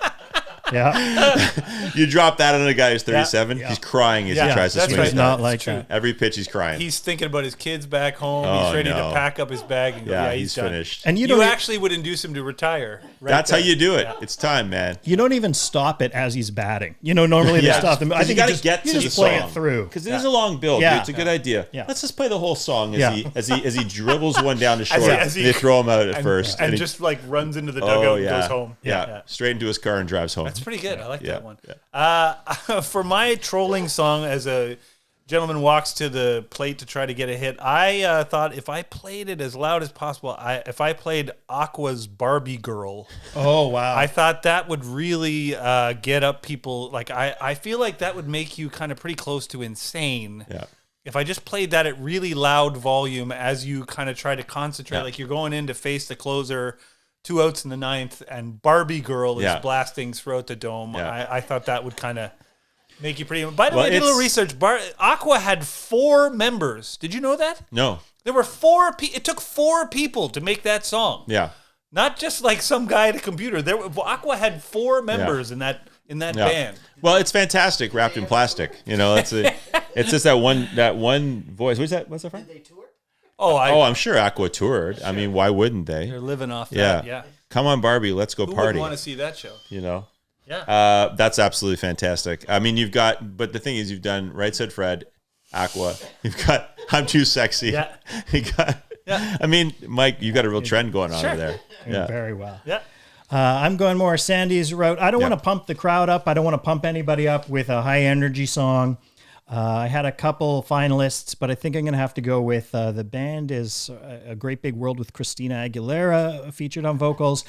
Yeah. You drop that on a guy who's 37, Yeah. he's crying as Yeah, he tries to that's swing right. his He's bat. not like true. that. Every pitch he's crying. He's thinking about his kids back home. Oh, He's ready no. to pack up his bag and go. yeah, Yeah, he's done. finished. And you You don't actually would induce him to retire. Right That's how there. you do it. Yeah. It's time, man. you don't even stop it as he's batting. Normally they Yeah. stop them. I 'Cause think you you gotta just, get you to just the play song. it through. Because it is a long build. Yeah. Dude. It's a good idea. Yeah. Let's just play the whole song as Yeah. he dribbles one down to short. as he- and they throw him out at first. And he- just like runs into the dugout and yeah. goes home. Yeah. Straight into his car and drives home. That's pretty good. I like Yeah. that one. For my trolling song, as a gentleman walks to the plate to try to get a hit, I thought if I played it as loud as possible, if I played Aqua's Barbie Girl, Oh, wow. I thought that would really get up people. Like I feel like that would make you kind of pretty close to insane. Yeah. If I just played that at really loud volume as you kind of try to concentrate, Yeah. like you're going in to face the closer, 2 outs in the 9th, and Barbie Girl is Yeah. blasting throughout the dome. Yeah. I thought that would kind of make you pretty. By the Well, way, I did a little it's- research. Aqua had 4 members. Did you know that? No. There were 4 people. It took 4 people to make that song. Yeah. Not just like some guy at a computer. Aqua had 4 members in that Yeah. band. Well, it's fantastic wrapped in plastic. It's just that one voice. What's that from? Oh, I'm sure Aqua toured. I mean, why wouldn't they? they're living off Yeah. that. Yeah. Come on, Barbie, let's go Who party. would want to see that show? Yeah. That's absolutely fantastic. I mean, but the thing is, you've done Right Said Fred, Aqua. You've got I'm Too Sexy. Yeah. You got. Yeah. I mean, Mike, you've got a real trend going on over there. Yeah. Very well. Yeah. I'm going more Sandy's route. I don't Yeah. want to pump the crowd up. I don't want to pump anybody up with a high energy song. I had a couple finalists, but I think I'm going to have to go with the band is A Great Big World with Christina Aguilera featured on vocals.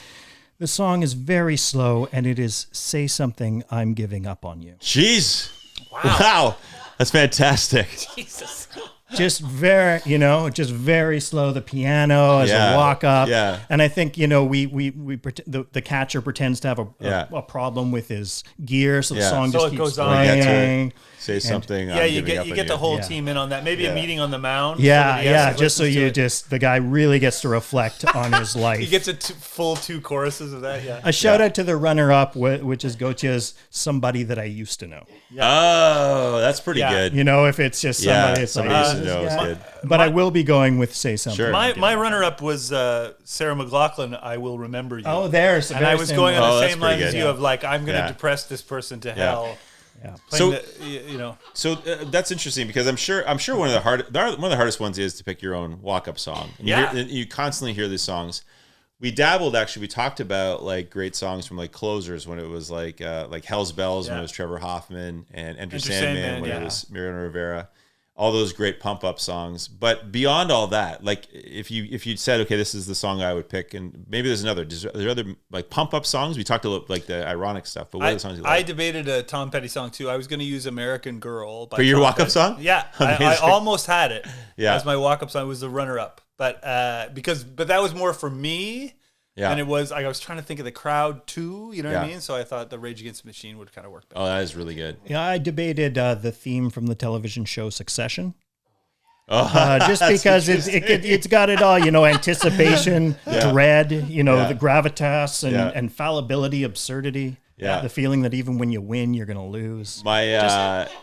The song is very slow, and it is Say Something, I'm Giving Up on You. Jeez. Wow. That's fantastic. Jesus. Just very, just very slow. The piano as Yeah, a walk up, yeah. And I think the catcher pretends to have a problem with his gear, so the Yeah. song So just it keeps goes on. Get to it. playing. Say something. Yeah, I'm you giving up get on the whole Yeah. team in on that. Maybe Yeah. a meeting on the mound. Yeah, Somebody yeah. else Just so listens to it. the guy really gets to reflect on his life. He gets full 2 choruses of that. Yeah. A shout out to the runner up, which is Gotia's Somebody That I Used to Know. Oh, that's pretty Yeah. good. If it's just somebody, Yeah, it's somebody like, used to know is good. but I will be going with Say Something. Sure. My runner-up was Sarah McLachlan. I Will Remember You. Oh, there's. and I was going Oh, on the that's same line pretty as good. you of like I'm going to Yeah. depress this person to hell. Yeah. Playing So- So that's interesting because I'm sure one of the hardest ones is to pick your own walk-up song. And Yeah. you constantly hear these songs. We dabbled actually. We talked about like great songs from like closers when it was like Hell's Bells when Yeah. it was Trevor Hoffman and Enter Enter Sandman Sandman, when yeah. it was Mariano Rivera. All those great pump up songs. But beyond all that, like if you'd said, okay, this is the song I would pick, and maybe there's another. Are there other like pump up songs? We talked a little like the ironic stuff, but what are the songs you I like? debated a Tom Petty song too. I was going to use American Girl by For your Tom walk-up Petty. song? Yeah, I Amazing. almost had it. Yeah. as my walk-up song. It was the runner-up, but that was more for me. Yeah. And it was I was trying to think of the crowd too. You know what I Yeah. mean? So I thought the Rage Against the Machine would kind of work better. Oh, that is really good. Yeah, I debated the theme from the television show Succession. Oh, Just because it's got it all, anticipation, dread, Yeah. the gravitas Yeah. and fallibility, absurdity. Yeah. The feeling that even when you win, you're going to lose. My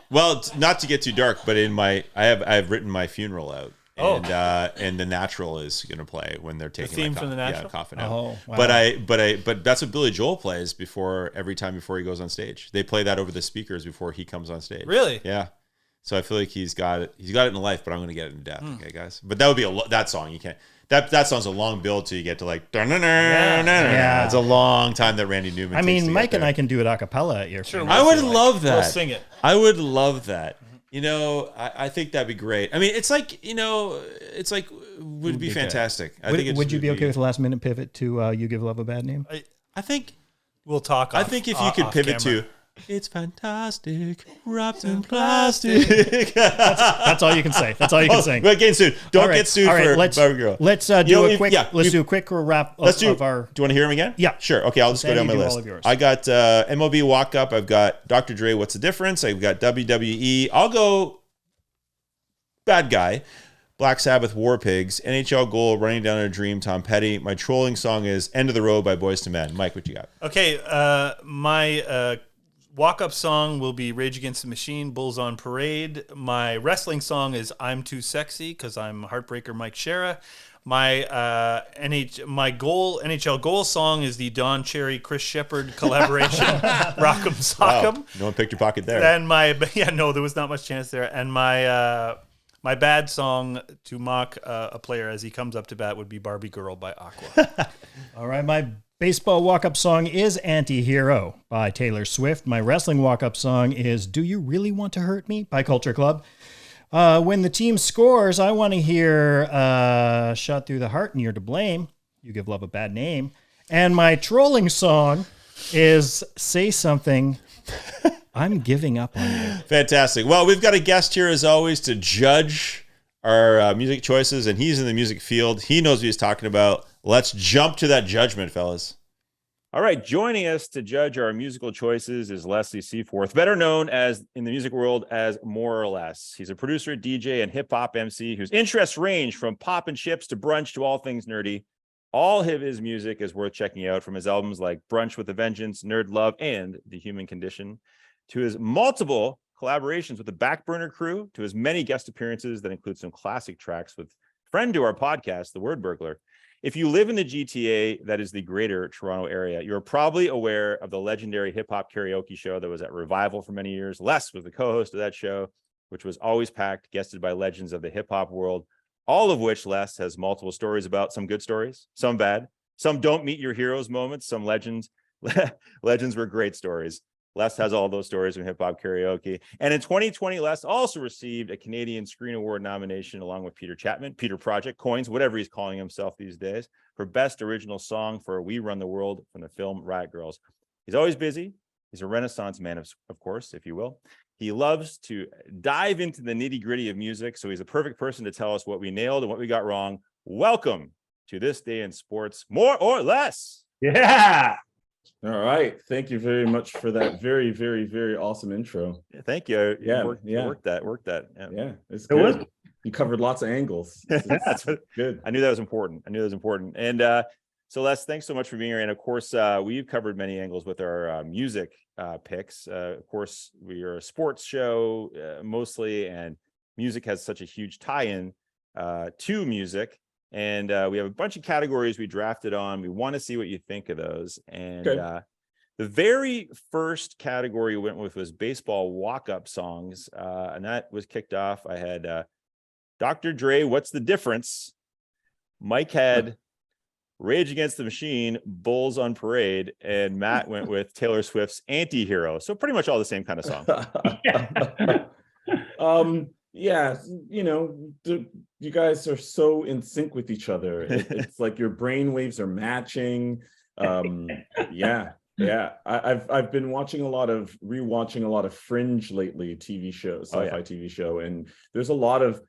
not to get too dark, but I've written my funeral out. And the Natural is going to play when they're taking theme my from The Natural? coffin out. Oh, wow. But that's what Billy Joel plays every time before he goes on stage. They play that over the speakers before he comes on stage. Really? Yeah. So I feel like he's got it in life, but I'm going to get it in death. Okay, guys. But that would be that song. You can't. That song's a long build till you get to like. Yeah. It's a long time that Randy Newman. I takes mean, to Mike get and there. I can do it a cappella at your Sure, funeral. I would if you like. love that. We'll sing it. I would love that. I think that'd be great. I mean, it's like would be fantastic. I think it Would you would be okay with a last minute pivot to You Give Love a Bad Name? I think. We'll talk. I think if you could off pivot camera. to. It's fantastic, wrapped in plastic. That's all you can say. That's all you can say. We're getting sued. Don't All right, get sued all right, for let's Barbie Girl. let's do You know, a quick. Let's do a quick wrap of, Let's do. of our. Do you want to hear them again? Yeah. Sure. Okay, I'll just go Sandy, down my do all list. of yours. I got MLB Walk Up. I've got Dr. Dre. What's the difference? I've got WWE. I'll go bad guy. Black Sabbath, War Pigs, NHL Goal, Running Down a Dream, Tom Petty. My trolling song is End of the Road by Boyz II Men. Mike, what you got? Okay, my walk-up song will be Rage Against the Machine, Bulls on Parade. My wrestling song is I'm Too Sexy because I'm Heartbreaker Mike Shera. My NHL goal song is the Don Cherry Chris Shepard collaboration, Rock'em Sock'em. Wow. No one picked your pocket there. And there was not much chance there. And my bad song to mock a player as he comes up to bat would be Barbie Girl by Aqua. All right, my baseball walk-up song is Anti-Hero by Taylor Swift. My wrestling walk-up song is Do You Really Want to Hurt Me by Culture Club. When the team scores, I want to hear Shot Through the Heart and You're to Blame. You Give Love a Bad Name. And my trolling song is Say Something. I'm Giving Up on You. Fantastic. Well, we've got a guest here, as always, to judge our music choices, and he's in the music field. He knows what he's talking about. Let's jump to that judgment, fellas. All right, joining us to judge our musical choices is Leslie Seaforth, better known as in the music world as More or Less. He's a producer, DJ, and hip-hop MC whose interests range from pop and chips to brunch to all things nerdy. All of his music is worth checking out, from his albums like Brunch with a Vengeance, Nerd Love, and The Human Condition, to his multiple collaborations with the Backburner Crew, to his many guest appearances that include some classic tracks with friend to our podcast, The Word Burglar. If you live in the GTA, that is the greater Toronto area, you're probably aware of the legendary hip-hop karaoke show that was at Revival for many years. Les was the co-host of that show, which was always packed, guested by legends of the hip-hop world, all of which Les has multiple stories about, some good stories, some bad, some don't meet your heroes moments, some legends were great stories. Les has all those stories from hip-hop karaoke. And in 2020, Les also received a Canadian Screen Award nomination along with Peter Chapman, Peter Project, Coins, whatever he's calling himself these days, for Best Original Song for We Run the World from the film Riot Girls. He's always busy. He's a Renaissance man, of course, if you will. He loves to dive into the nitty-gritty of music, so he's a perfect person to tell us what we nailed and what we got wrong. Welcome to This Day in Sports, More or Less. Yeah. All right. Thank you very much for that very, very, very awesome intro. Thank you. Yeah. Worked that. Yeah. It's good. You covered lots of angles. That's good. I knew that was important. And so Les, thanks so much for being here. And of course, we've covered many angles with our music picks. Of course, we are a sports show mostly, and music has such a huge tie-in to music. And we have a bunch of categories we drafted on. We want to see what you think of those. And the very first category we went with was baseball walk-up songs. And that was kicked off. I had Dr. Dre, What's the Difference? Mike had Rage Against the Machine, Bulls on Parade. And Matt went with Taylor Swift's Anti-Hero. So pretty much all the same kind of song. Yeah, you know, you guys are so in sync with each other. It's like your brain waves are matching. Yeah. I've been rewatching a lot of Fringe lately, TV shows, sci-fi TV show, and there's a lot of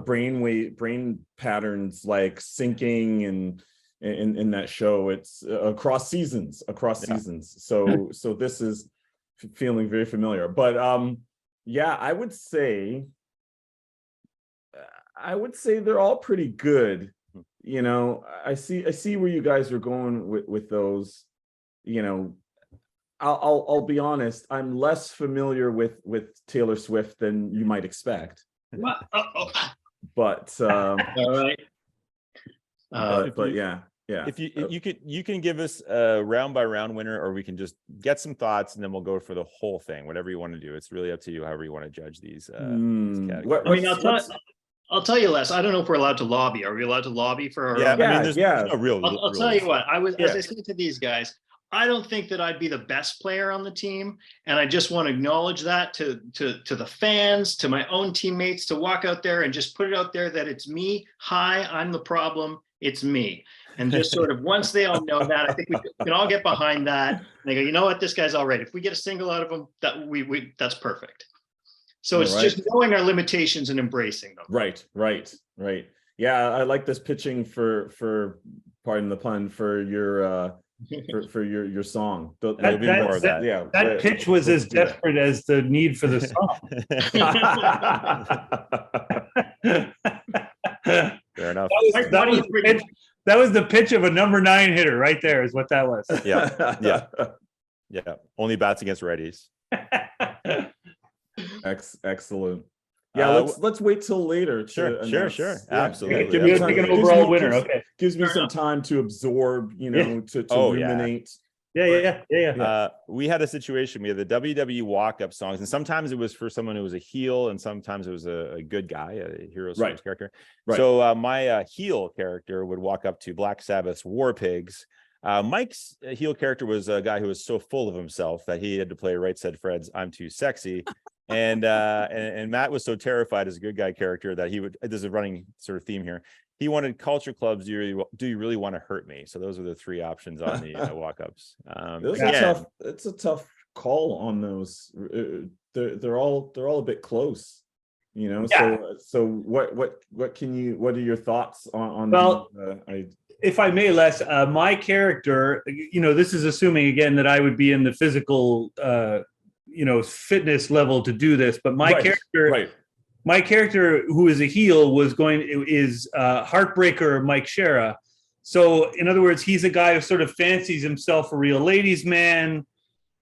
brain patterns like syncing and in that show. It's across seasons. So this is feeling very familiar. But I would say they're all pretty good. You know, I see where you guys are going with those. You know, I'll be honest, I'm less familiar with Taylor Swift than you might expect. But all right. But yeah. If you can give us a round by round winner, or we can just get some thoughts and then we'll go for the whole thing. Whatever you want to do, it's really up to you. However you want to judge these categories. I'll tell you, Les. I don't know if we're allowed to lobby. Are we allowed to lobby for our? There's no real. I'll tell you what. As I said to these guys, I don't think that I'd be the best player on the team, and I just want to acknowledge that to the fans, to my own teammates, to walk out there and just put it out there that it's me. Hi, I'm the problem. It's me. And just sort of once they all know that, I think we can all get behind that. And they go, you know what, this guy's all right. If we get a single out of him, that's perfect. So it's just knowing our limitations and embracing them. Right. Yeah, I like this pitching for pardon the pun, for your for your song. There'll be more of that. Yeah, that pitch was as desperate as the need for the song. Fair enough. That was the pitch of a number 9 hitter right there is what that was. Yeah. Only bats against righties. Excellent. Yeah, let's wait till later. Sure. Yeah. Absolutely. Give me an overall winner. Okay. Gives me some time to absorb, to ruminate. Yeah. We had a situation. We had the WWE walk-up songs, and sometimes it was for someone who was a heel, and sometimes it was a good guy, a hero character. Right. So my heel character would walk up to Black Sabbath's War Pigs. Mike's heel character was a guy who was so full of himself that he had to play Right Said Fred's "I'm Too Sexy," and Matt was so terrified as a good guy character that he would. This is a running sort of theme here. He wanted Culture Club's "Do You Really Want to Hurt Me?" So those are the 3 options on the walk-ups. It's a tough call on those. They're all a bit close, So what are your thoughts on? Well, if I may, Les, my character, this is assuming again that I would be in the physical, fitness level to do this, but my character. Right. My character, who is a heel, is Heartbreaker Mike Shera. So, in other words, he's a guy who sort of fancies himself a real ladies' man.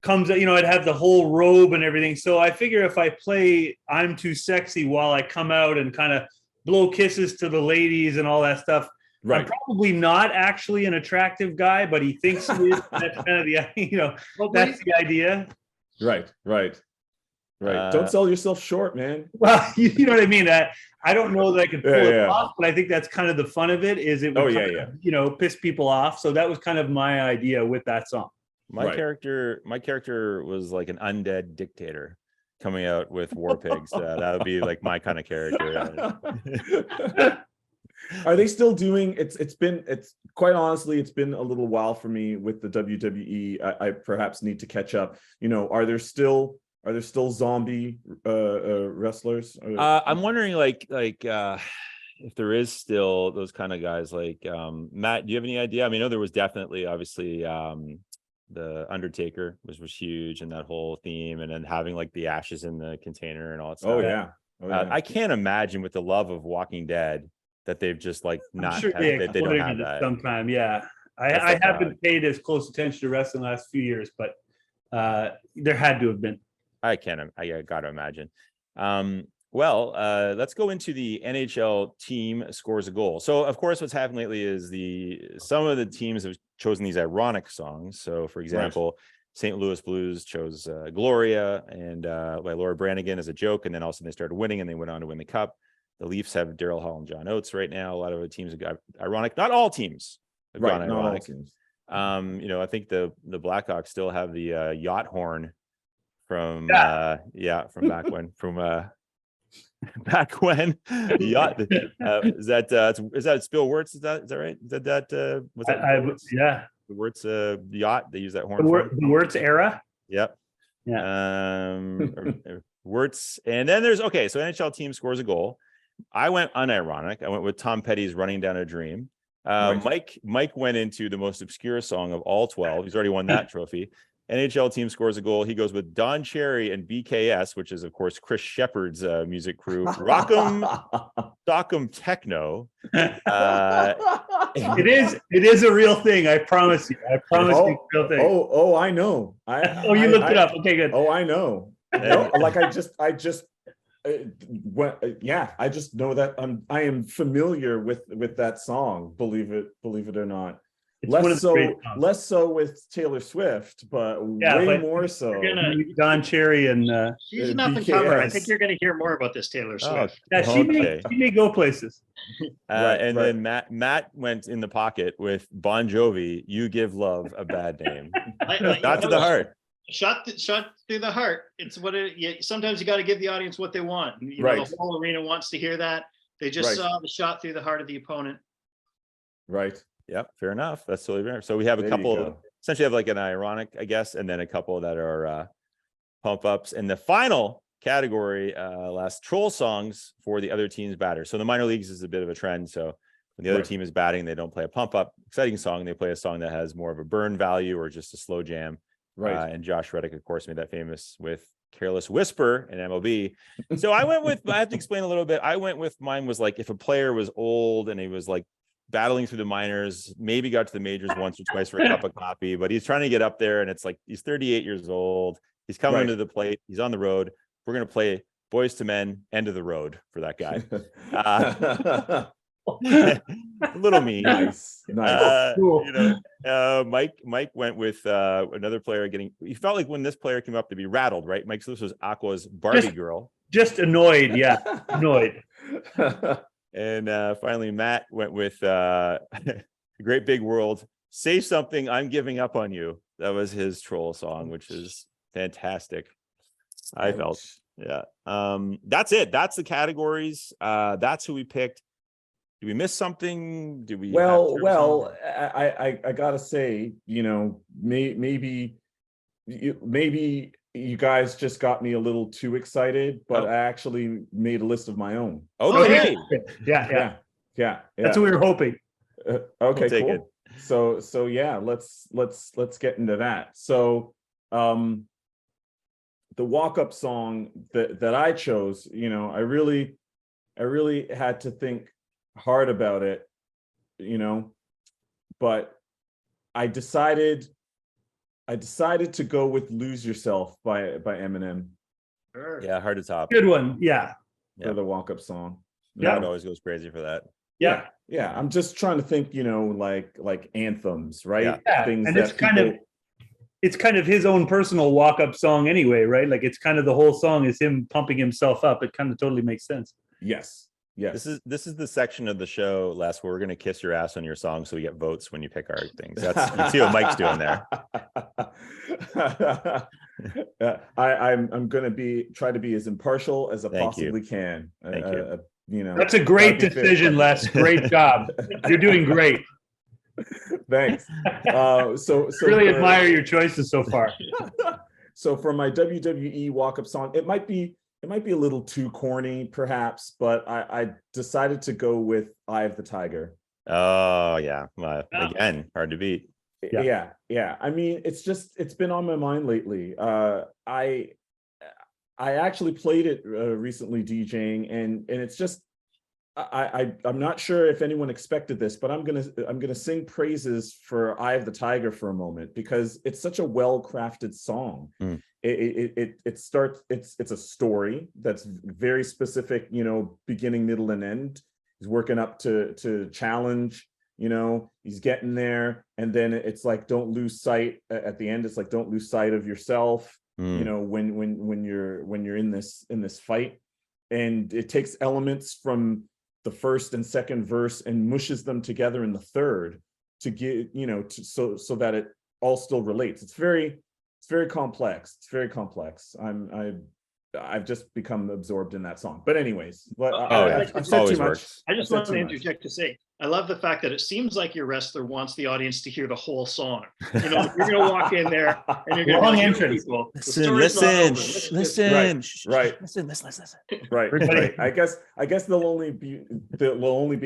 Comes, I'd have the whole robe and everything. So I figure if I play "I'm Too Sexy" while I come out and kind of blow kisses to the ladies and all that stuff, I'm probably not actually an attractive guy, but he thinks he is. That's kind of that's the idea. Right. Don't sell yourself short, man. Well, you know what I mean. I don't know that I could pull it off, but I think that's kind of the fun of it. Is it would piss people off. So that was kind of my idea with that song. My character was like an undead dictator coming out with War Pigs. That would be like my kind of character. Are they still doing it's quite honestly, it's been a little while for me with the WWE. I perhaps need to catch up. Are there still zombie wrestlers? I'm wondering if there is still those kind of guys like Matt, do you have any idea? I mean, I know there was definitely obviously the Undertaker was huge in that whole theme, and then having like the ashes in the container and all that stuff. Oh yeah. I can't imagine with the love of Walking Dead that they've just like not sure they don't have that sometime. I haven't paid as close attention to wrestling the last few years, but there had to have been. I got to imagine. Let's go into the NHL team scores a goal. So, of course, what's happened lately is some of the teams have chosen these ironic songs. So, for example, St. Louis Blues chose Gloria and by Laura Branigan as a joke, and then also they started winning and they went on to win the Cup. The Leafs have Daryl Hall and John Oates right now. A lot of the teams have got ironic. Not all teams have gone ironic. Not all teams. I think the Blackhawks still have the yacht horn from back when back when the yacht is that Spill Wirtz, is that right? Was that the Wirtz yacht, they use that horn the Wirtz era. Yep. Wirtz, and then there's so NHL team scores a goal. I went unironic. I went with Tom Petty's "Running Down a Dream." Mike went into the most obscure song of all 12. He's already won that trophy. NHL team scores a goal. He goes with Don Cherry and BKS, which is of course Chris Shepard's music crew. Rock'em Techno. It is a real thing. I promise you. It's a real thing. I know. You looked it up. Okay, good. I know. I just know that I am familiar with that song. Believe it or not. Less so with Taylor Swift, but way more so. Don Cherry and she's enough in cover. I think you're going to hear more about this Taylor Swift. She may go places. Then Matt went in the pocket with Bon Jovi. "You Give Love a Bad Name." Not to the heart. Shot through the heart. It's what sometimes you got to give the audience what they want. The whole arena wants to hear that. They just saw the shot through the heart of the opponent. Right. Yep, fair enough. That's totally fair. So we have a couple, essentially have like an ironic, I guess, and then a couple that are pump ups. And the final category, last troll songs for the other team's batters. So the minor leagues is a bit of a trend. So when the other team is batting, they don't play a pump up exciting song. They play a song that has more of a burn value or just a slow jam. Right. And Josh Reddick, of course, made that famous with Careless Whisper in MLB. So I have to explain a little bit. Mine was like if a player was old and he was like battling through the minors, maybe got to the majors once or twice for a cup of coffee, but he's trying to get up there and it's like he's 38 years old. He's coming to the plate. He's on the road. We're going to play Boys to Men, End of the Road for that guy. A little mean. Nice. Cool. Mike went with another player he felt like when this player came up to be rattled, right? Mike, so this was Aqua's Barbie girl. Just annoyed. Yeah. Annoyed. And finally, Matt went with Great Big World, Say Something, I'm Giving Up on You. That was his troll song, which is fantastic. I felt. Yeah. That's it. That's the categories. That's who we picked. Do we miss something? Do we? I gotta say, maybe you guys just got me a little too excited, but I actually made a list of my own. Okay. Yeah. That's what we were hoping. Okay, we'll take cool. It. So yeah, let's get into that. So, the walk-up song that I chose, I really had to think hard about it, but I decided to go with Lose Yourself by Eminem. Sure. Yeah, hard to top. Good one. Yeah. For the walk-up song. It always goes crazy for that. Yeah. I'm just trying to think, like anthems, right? Yeah. Things and that it's kind of his own personal walk-up song anyway, right? Like it's kind of the whole song is him pumping himself up. It kind of totally makes sense. Yes. This is the section of the show, Les, where we're going to kiss your ass on your song so we get votes when you pick our things. You see what Mike's doing there. I'm going to try to be as impartial as I possibly can. Thank you. That's a great decision, Les. Great job. You're doing great. Thanks. So really admire your choices so far. So for my WWE walk-up song, it might be a little too corny, perhaps, but I decided to go with "Eye of the Tiger." Oh yeah, again, hard to beat. Yeah. I mean, it's been on my mind lately. I actually played it recently DJing, and it's just I'm not sure if anyone expected this, but I'm gonna sing praises for "Eye of the Tiger" for a moment because it's such a well-crafted song. It starts. It's a story that's very specific. Beginning, middle, and end. He's working up to challenge. He's getting there, and then it's like don't lose sight at the end. It's like don't lose sight of yourself. When you're in this fight, and it takes elements from the first and second verse and mushes them together in the third to get so that it all still relates. It's very complex. I've just become absorbed in that song. But anyways, I just wanted to interject to say, I love the fact that it seems like your wrestler wants the audience to hear the whole song. You're going to walk in there and you're going to hear people. Listen. Right. Listen. Right. I guess they'll only be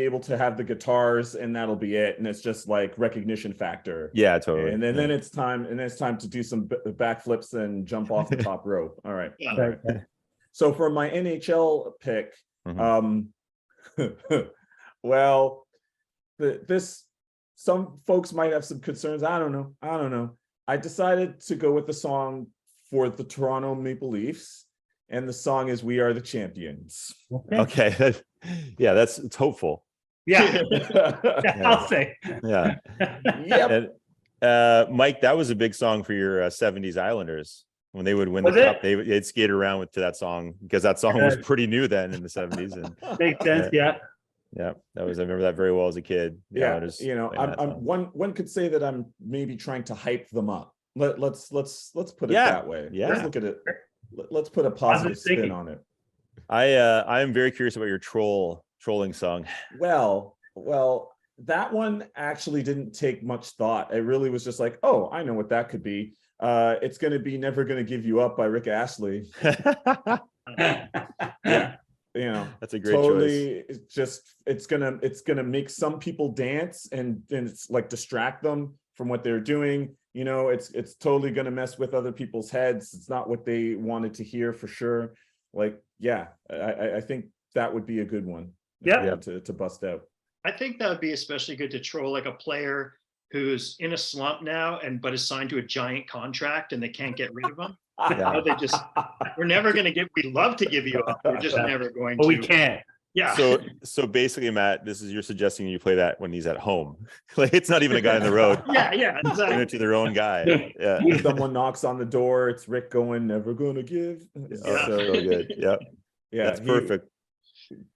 able to have the guitars and that'll be it. And it's just like recognition factor. Yeah, totally. And then it's time to do some backflips and jump off the top rope. All right. Yeah. All right. So for my NHL pick, well, some folks might have some concerns. I don't know. I decided to go with the song for the Toronto Maple Leafs, and the song is "We Are the Champions." Okay. It's hopeful. Yeah. I'll say. Yeah. Yep. And, Mike, that was a big song for your 70s Islanders. When they would win the cup, they'd skate around to that song because that song was pretty new then in the 70s. And makes sense. Yeah. Yeah, I remember that very well as a kid. Yeah, one could say that I'm maybe trying to hype them up. Let's put it that way. Yeah, let's look at it. Let's put a positive spin on it. I am very curious about your trolling song. Well, that one actually didn't take much thought. It really was just like, oh, I know what that could be. It's going to be "Never Gonna Give You Up" by Rick Astley. Yeah. That's a great choice. It's gonna make some people dance and it's like distract them from what they're doing. You know, it's totally going to mess with other people's heads. It's not what they wanted to hear for sure. Like, yeah, I think that would be a good one. Yeah. To bust out. I think that would be especially good to troll like a player who's in a slump now but is signed to a giant contract and they can't get rid of him. Yeah. They just, we're never going to give, we'd love to give you up. We're just never going But to. we can't. Yeah. So basically, Matt, you're suggesting you play that when he's at home. Like, it's not even a guy on the road. Yeah, Bring exactly. it to their own guy. Yeah. Someone knocks on the door. It's Rick going, never gonna give. Oh, so good. Yeah. Yeah, That's perfect.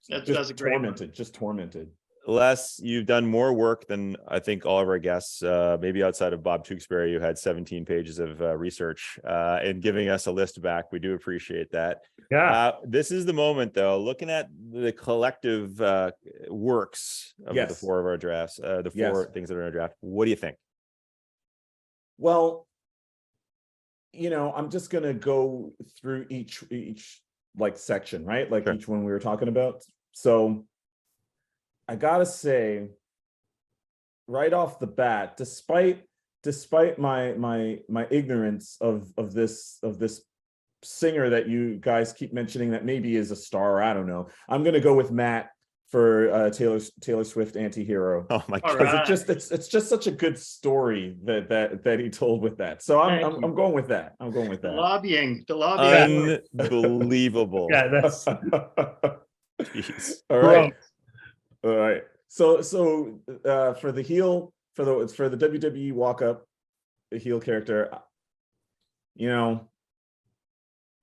That's a great tormented, just tormented. Les, you've done more work than I think all of our guests, maybe outside of Bob Tewksbury, who had 17 pages of research and giving us a list back. We do appreciate that. Yeah. This is the moment, though, looking at the collective works of the four of our drafts, the four things that are in our draft. What do you think? Well, you know, I'm just gonna go through each like section, right? Like each one we were talking about. So I gotta say, right off the bat, despite my ignorance of this singer that you guys keep mentioning that maybe is a star, I don't know, I'm gonna go with Matt for Taylor Swift Anti-Hero. Oh my god! Right. It's just such a good story that he told with that. So I'm going with that. I'm going with that. The lobbying. Unbelievable. Yeah, that's Jeez. All right. So for the heel, for the WWE walk up, the heel character, you know,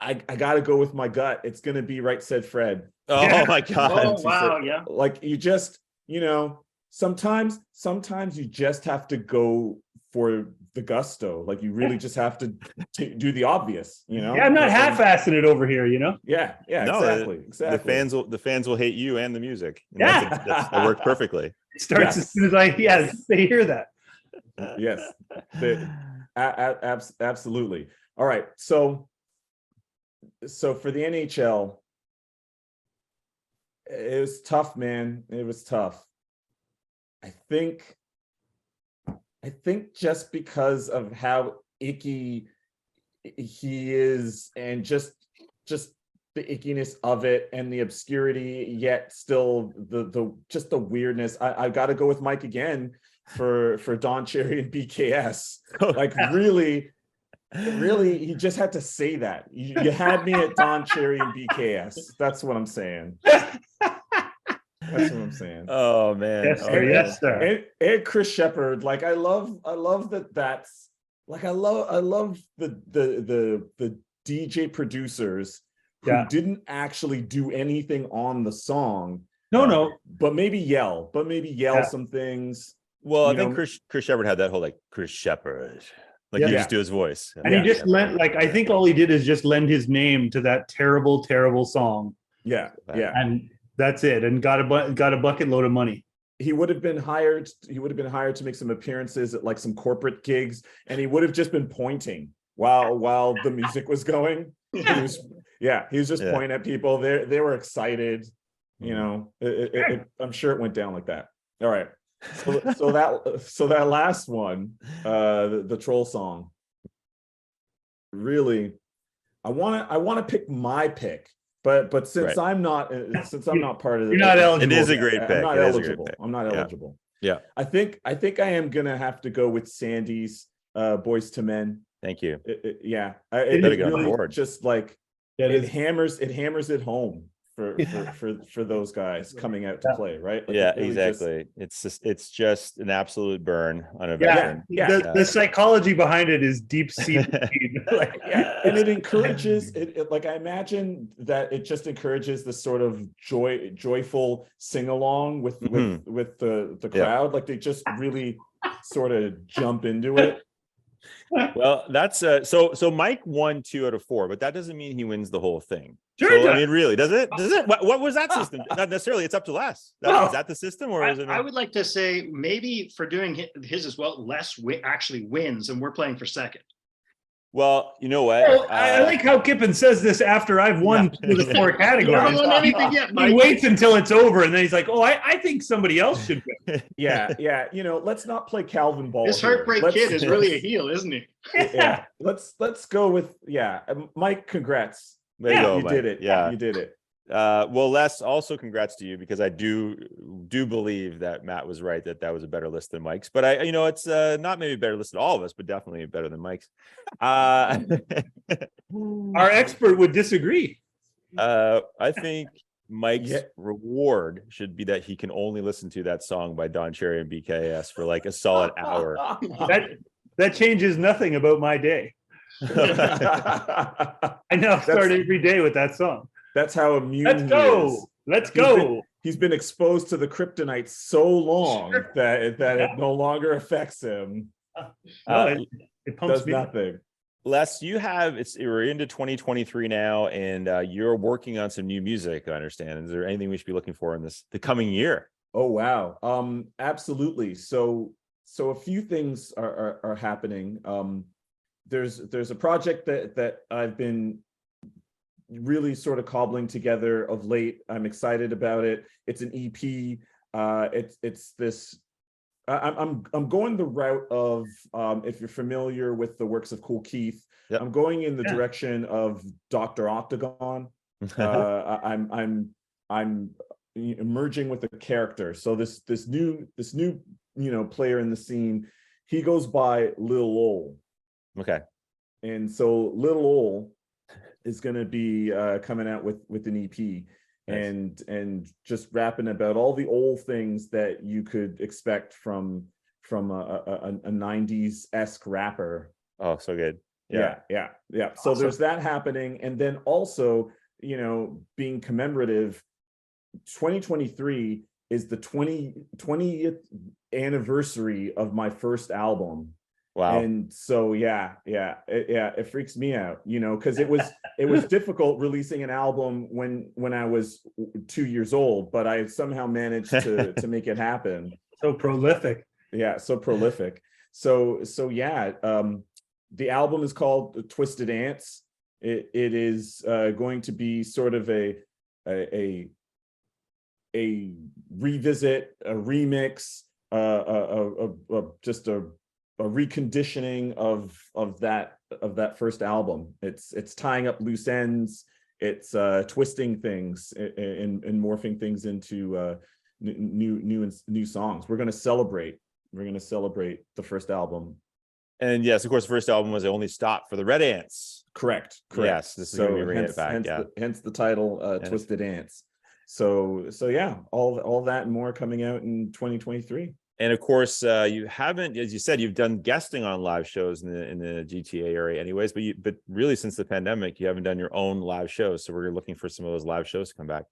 I got to go with my gut. It's going to be Right Said Fred. Oh my god. Oh wow, yeah. Like, you just, you know, sometimes you just have to go for the gusto. Like, you really just have to do the obvious, you know? Yeah, I'm not half-assing it over here, you know? Yeah, No, exactly. The fans will hate you and the music. And Yeah. that worked perfectly. It starts as soon as they hear that. Yes. Absolutely. All right. So for the NHL, it was tough, man. It was tough. I think just because of how icky he is, and just the ickiness of it and the obscurity, yet still the weirdness. I got to go with Mike again for Don Cherry and BKS. Like, really, he just had to say that. You had me at Don Cherry and BKS. That's what I'm saying. That's what I'm saying. Oh man. Yes, sir. Yes, sir. And Chris Shepard. Like, I love that's like, I love the DJ producers who didn't actually do anything on the song. No. But maybe yell some things. Well, I think Chris Shepard had that whole, like, Chris Shepard. Like, you just do his voice. And he just I think all he did is just lend his name to that terrible, terrible song. Yeah. And that's it. And got a bucket load of money. He would have been hired to make some appearances at like some corporate gigs, and he would have just been pointing while the music was going. He was just pointing at people. They were excited. You know, I'm sure it went down like that. All right. So that last one, the troll song. Really, I want to pick my pick, but since I'm not part of it, you're not eligible. It is a great pick. I'm not eligible. I'm not eligible. Yeah. I think I am gonna have to go with Sandy's Boys to Men. Thank you. It really just like it hammers it home for those guys coming out to play, right? Like, yeah, really exactly. It's just an absolute burn on a veteran. The psychology behind it is deep seated. And it encourages it. Like, I imagine that it just encourages this sort of joyful sing along with the crowd. Like, they just really sort of jump into it. Well, that's so Mike won 2 out of 4, but that doesn't mean he wins the whole thing. Sure, I mean, really, does it? What was that system? Not necessarily. It's up to Les. Is that the system, or is it? I would like to say maybe for doing his as well, Les actually wins, and we're playing for second. Well, you know what? Well, I like how Kippen says this after I've won through the 4 categories. You haven't won anything yet, Mike. He waits until it's over, and then he's like, "Oh, I think somebody else should win." Yeah. You know, let's not play Calvin ball. This here. heartbreak kid is really a heel, isn't he? Yeah. Let's go with Mike. Congrats. There you go, you Mike. did it. Yeah, you did it. Well, Les, also congrats to you, because I do believe that Matt was right that was a better list than Mike's. But it's not maybe a better list than all of us, but definitely better than Mike's. Our expert would disagree. I think Mike's reward should be that he can only listen to that song by Don Cherry and BKS for like a solid hour. That changes nothing about my day. I now start every day with that song. That's how immune Let's go. Let's go. He's been exposed to the kryptonite so long that it no longer affects him. It pumps does me nothing. Les, we're into 2023 now, and you're working on some new music, I understand. Is there anything we should be looking for in the coming year? Oh wow. Absolutely. So a few things are happening. There's a project that I've been really sort of cobbling together of late. I'm excited about it. It's an EP. It's this. I'm going the route of if you're familiar with the works of Kool Keith, yep. I'm going in the direction of Dr. Octagon. I'm emerging with a character. So this new player in the scene, he goes by Lil Ol. Okay. And so Lil Ol is going to be coming out with an EP. Nice. and just rapping about all the old things that you could expect from a 90s-esque rapper. Oh, so good. Yeah. So awesome. There's that happening. And then also, being commemorative, 2023 is the 20th anniversary of my first album. Wow. And so it freaks me out, because it was difficult releasing an album when I was 2 years old, but I somehow managed to make it happen. So prolific. Yeah, so prolific. So the album is called Twisted Ants. It is going to be sort of a revisit, a remix, just a reconditioning of that first album. It's tying up loose ends. It's twisting things and morphing things into new songs. We're going to celebrate the first album. And yes, of course, the first album was the only stop for the Red Ants. Correct. Yes, this is going to be bringing it back. Hence the title, Twisted Ants. So all that and more coming out in 2023. And of course, you haven't, as you said, you've done guesting on live shows in the GTA area, anyways. But really, since the pandemic, you haven't done your own live shows. So we're looking for some of those live shows to come back.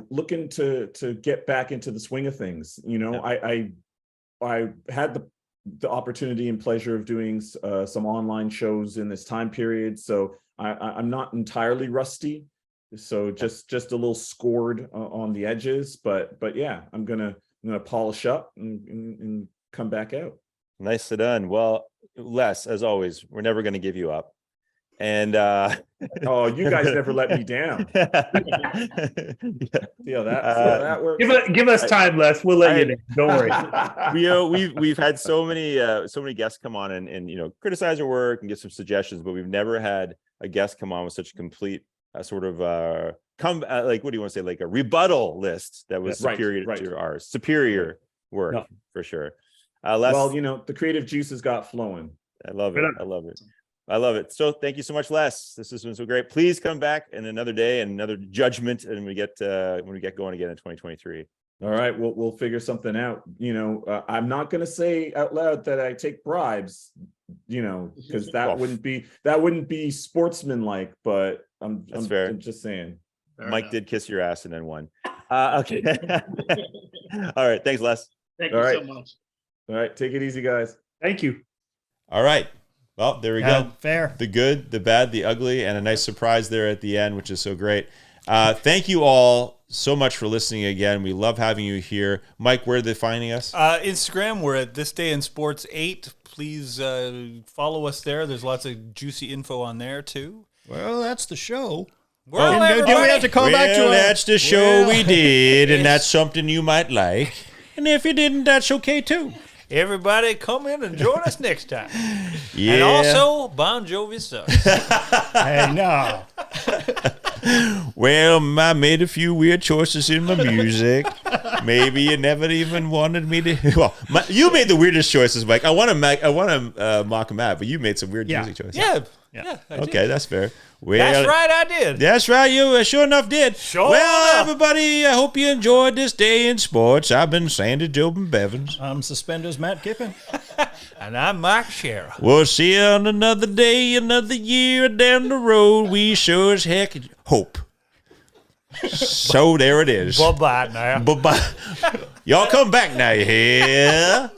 Looking to get back into the swing of things. I had the opportunity and pleasure of doing some online shows in this time period. So I'm not entirely rusty. So just a little scored on the edges. But yeah, I'm gonna polish up and come back out. Nicely done. Well, Les, as always, we're never going to give you up. And you guys never let me down. That works. Give us time, Les. We'll let you know. Don't worry. We've had so many guests come on and criticize our work and give some suggestions, but we've never had a guest come on with such a complete sort of like, what do you want to say, like a rebuttal list that was superior to ours. Superior work, for sure. Les, the creative juices got flowing. I love it. So thank you so much, Les. This has been so great. Please come back in another day and another judgment, and when we get going again in 2023. All right, we'll figure something out. I'm not going to say out loud that I take bribes, because that wouldn't be sportsmanlike. But I'm just saying. Mike did kiss your ass and then won. Okay. All right. Thanks, Les. Thank you so much. All right. Take it easy, guys. Thank you. All right. Well, there we go. Fair. The good, the bad, the ugly, and a nice surprise there at the end, which is so great. Thank you all so much for listening again. We love having you here. Mike, where are they finding us? Instagram, we're at This Day in Sports 8. Please follow us there. There's lots of juicy info on there, too. Well, that's the show. Well, And do we have to call back to that's the show we did, and that's something you might like. And if you didn't, that's okay, too. Everybody come in and join us next time. Yeah. And also, Bon Jovi sucks. Hey, no. Well, I made a few weird choices in my music. Maybe you never even wanted me to. Well, you made the weirdest choices, Mike. I want to mock him out, but you made some weird music choices. Yeah. I Okay, did. that's fair. Well, That's right, I did. That's right, you sure enough did. Sure well, enough. everybody, I hope you enjoyed this day in sports. I've been Sandy Jobin Bevins. I'm Suspenders Matt Kippen. And I'm Mike Shera. We'll see you on another day, another year down the road. We sure as heck hope. So there it is. Bye-bye now. Bye-bye. Y'all come back now, you hear?